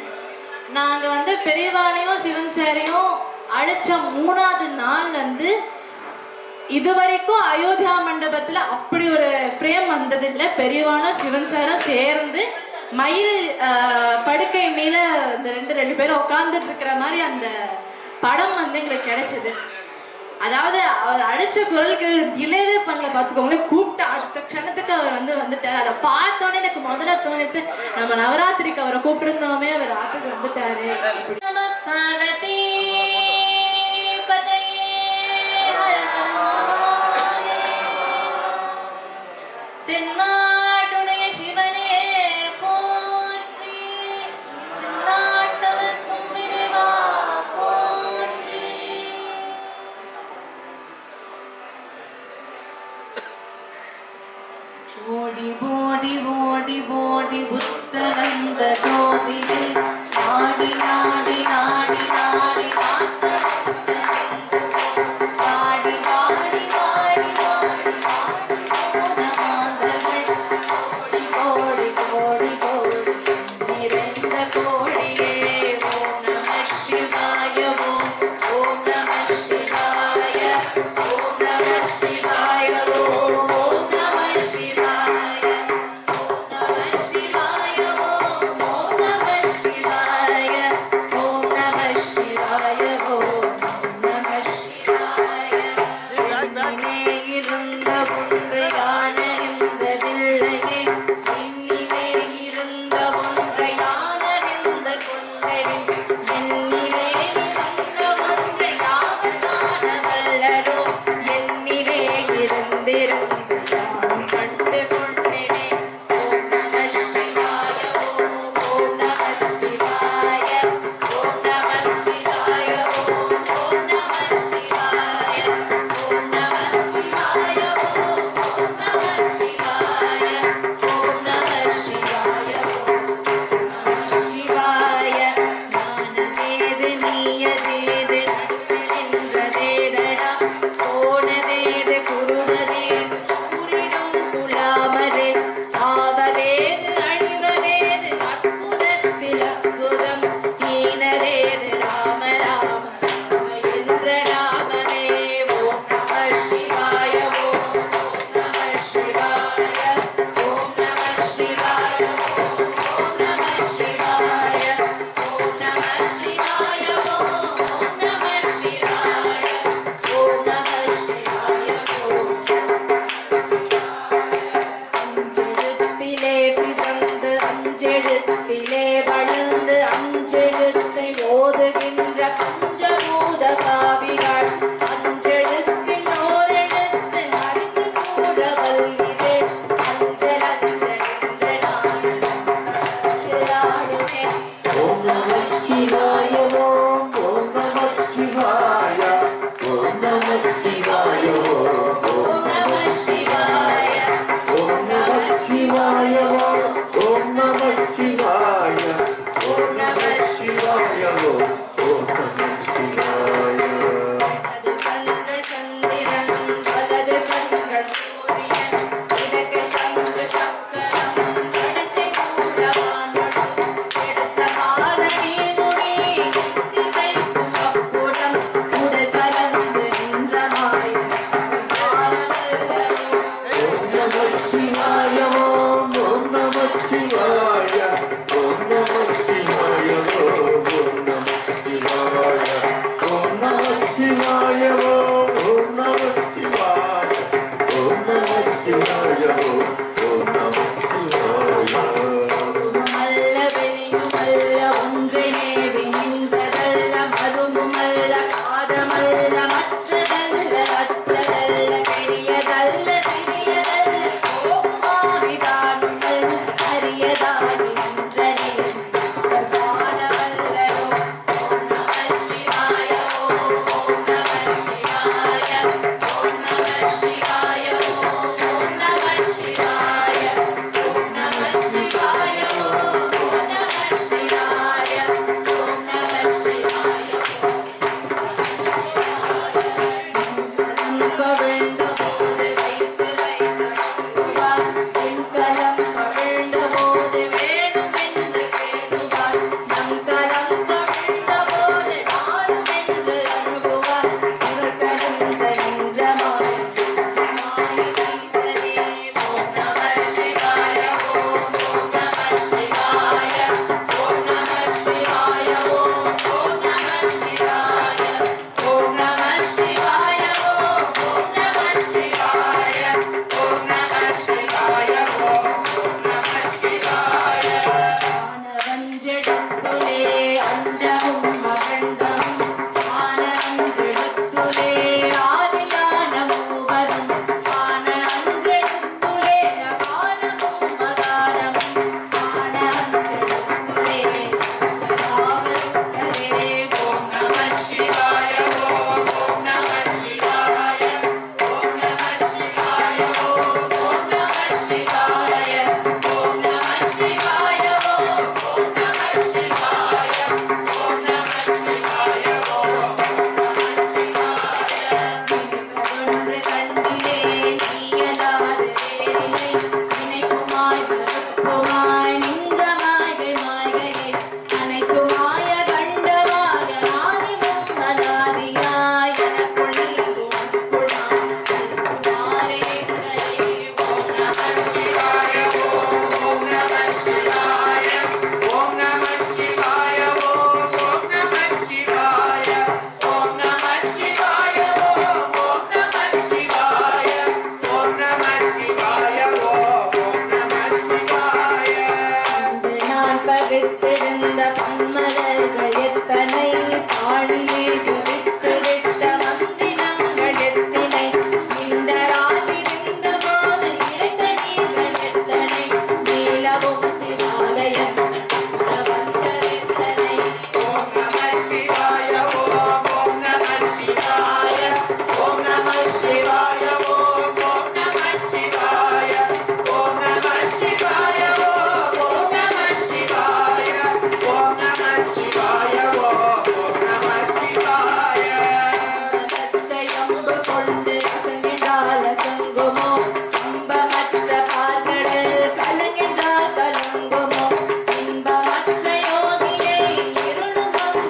நாங்க வந்து பெரியவாளையும் சிவன் சாரையும் அழைச்ச 3வது நாள் வந்து இதுவரைக்கும் அயோத்தியா மண்டபத்துல அப்படி ஒரு ஃப்ரேம் வந்தது இல்லை. பெரியவானும் சிவன் சாரும் சேர்ந்து மயில் படுக்கை மேல இந்த ரெண்டு பேரும் உட்கார்ந்துட்டு இருக்கிற மாதிரி அந்த படம் வந்து எங்களுக்கு கிடைச்சது. அதாவது அவர் அழைச்ச குரலுக்கு டிலேவே பண்ணல பார்த்துக்கோங்களேன். கூப்பிட்டு அடுத்த க்ஷணத்துக்கு அவர் வந்துட்டாரு. அதை பார்த்தோன்னே எனக்கு முதல்ல தோணித்து நம்ம நவராத்திரிக்கு அவரை கூப்பிட்டுருந்தோமே, அவர் ஆத்துக்கு வந்துட்டாரு. தென்னாட்டுடைய சிவனே போற்றி, தென்னாட்டவர்க்கும் விரைவா போற்றி. ஓடி ஓடி ஓடி ஓடி புத்தனந்த ஜோதியே நாடி நாடி நாடி நாடி நாடி வாடி வாடி வாடி கோடி கோடி கோடி நிறைந்த கோடியே ஓம் நம சிவாய ஓம் நம சிவாய ஓம் நம சிவாய ஓம் நம சிவாய ஓம் நம சிவாய ஓம் நம சிவாய ஓம் நம சிவாய ஓம் நம சிவாய. என்னிலே இருந்த ஒன்று யான் அறிந்ததில்லையே, என்னிலே இருந்த ஒன்றை யான் அறிந்த கொண்டேன், என்னிலே இருந்த ஒன்றை யான் காண வல்லரோ, என்னிலே இருந்திருந்து யான் கண்டு கொண்டேனே. ஓம் நம சிவாய ஓம் நம சிவாய ஓம் நம சிவாய ஓம் நம சிவாய ஓம் நம சிவாய ஓம் நம சிவாய ஓம் நம சிவாய ஓம் நம சிவாய. ஞானதேது நீயதேது நின்றதேதடா, போனதேது குருவதேது கூறிடும் குலாமதே, ஆவதேது அழிவதேது அற்புதத்தில் அற்புதம், ஈனதேது ராம ராம ராம என்ற ராமனே. ஓம் நம சிவாய ஓம் நம சிவாய ஓம் நம சிவாய ஓம் நம சிவாய ஓம் நம சிவாய ஓம் நம சிவாய ஓம் நம சிவாய ஓம். அஞ்செழுத்திலே பிறந்து அஞ்செழுத்திலே வளர்ந்து அஞ்செழுத்தை ஓதுகின்ற பஞ்சபூத பாவிகள், அஞ்செழுத்தில் ஓரெழுத்து அறிந்து கூட வல்லிதே, அஞ்சல் அஞ்சல் என்ற நாடுமே. ஓம் நம சிவாய ஓம் நம சிவாய ஓம் நம சிவாய ஓம் நம சிவாய ஓம் நம சிவாய ஓம் நம சிவாய ஓம் நம சிவாய ஓம் நம சிவாய. அது கண்கள் சந்திரன் வலது கண்கள் சூரியன், இடக்கு சங்கு சக்கரம் அடுத்தை கூடவானும், எடுத்த கால நீர்முடி திசைக்கும் அப்புறம் உடல் கலந்து நின்ற மாயம் ஆனந்தரும். ஓம் நம சிவாய ஓம் நம சிவாய ஓம் நம சிவாய ஓம் நம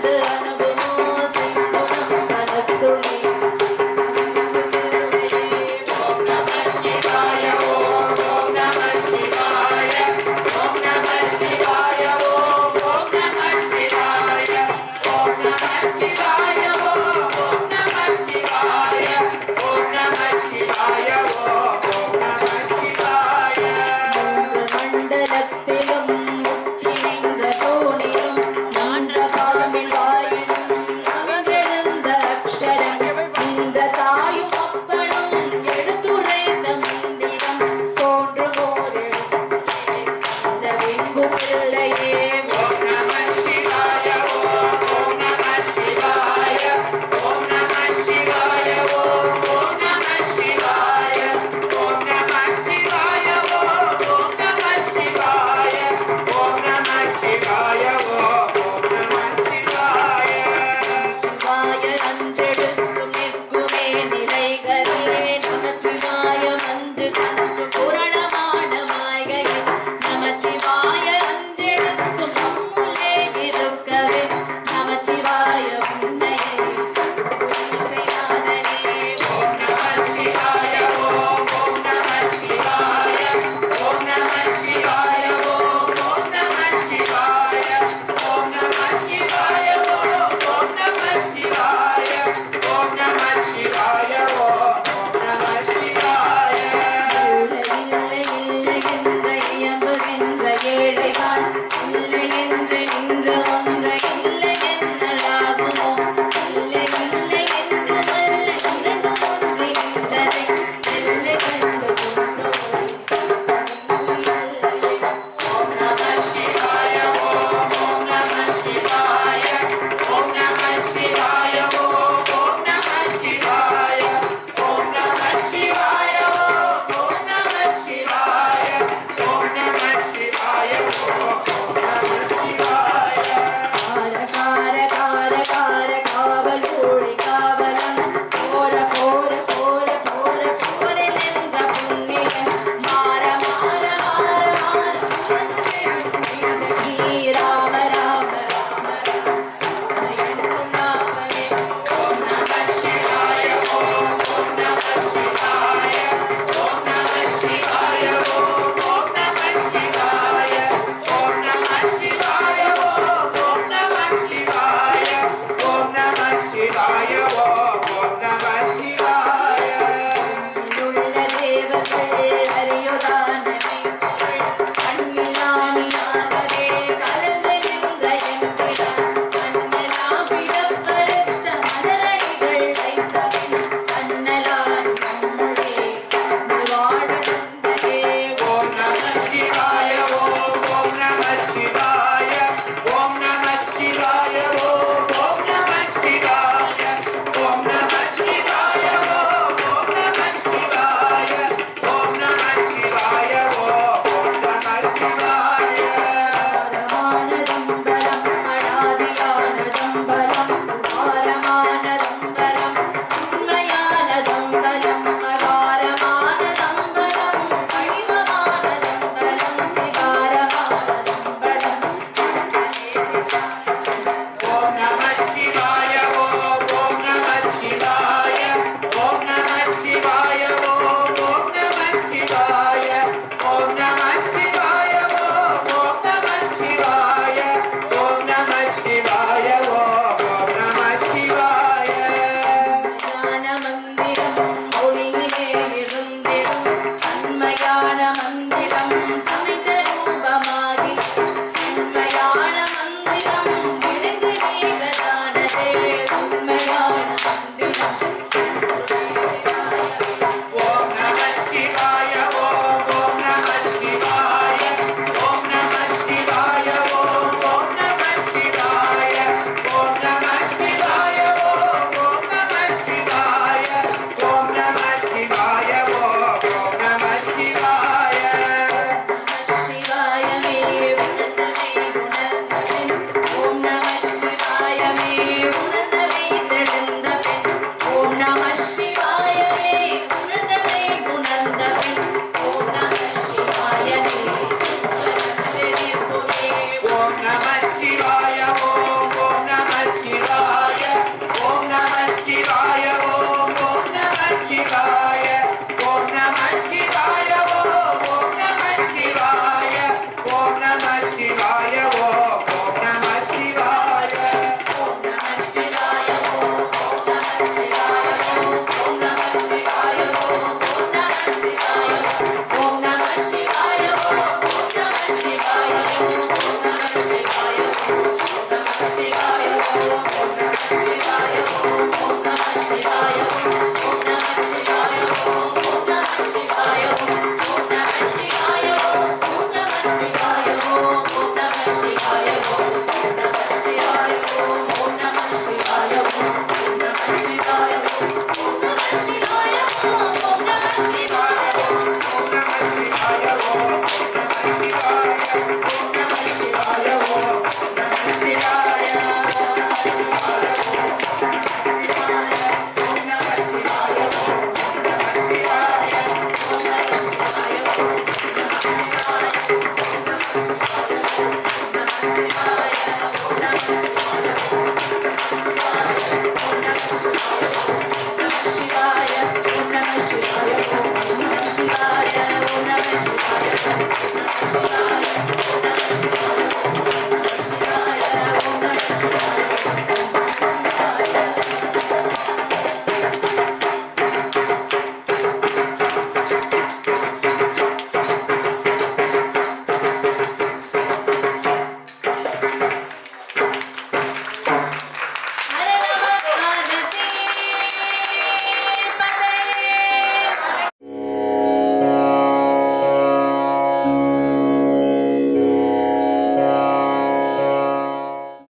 வந்து அணுகுமோ செங்குணம் மனத்துளே ஓம் நம சிவாய ஓம் நம சிவாய ஓம் நம சிவாய ஓம் நம சிவாய ஓம் நம சிவாய ஓம் நம சிவாய ஓம் நம சிவாய ஓம் நம சிவாய மண்டலத்திலும் முட்டி நின்ற தோணிலும் நான்ற பாம்பில் வாயிலும் அமர்ந்தெழுந்த அக்ஷரம் இந்த தாயும் அப்பனும் எடுத்துரைத்த மந்திரம் தோன்றுமோது இந்த வெங்கு பிள்ளையே ஓம் நம சிவாய ஓம் நம சிவாய ஓம் நம சிவாய ஓம் நம சிவாய ஓம் நம சிவாய ஓம் நம சிவாய ஓம் நம சிவாய ஓம் நம சிவாய சிவாய அஞ்செழுத்தும் நிற்குமே நிலைகளே நமச்சிவாய மஞ்சு கன்று புரணமான மாய்கையே நமச்சிவாய அஞ்செழுத்தும் நம்முள்ளே இருக்கவே நமச்சிவாய உன்னை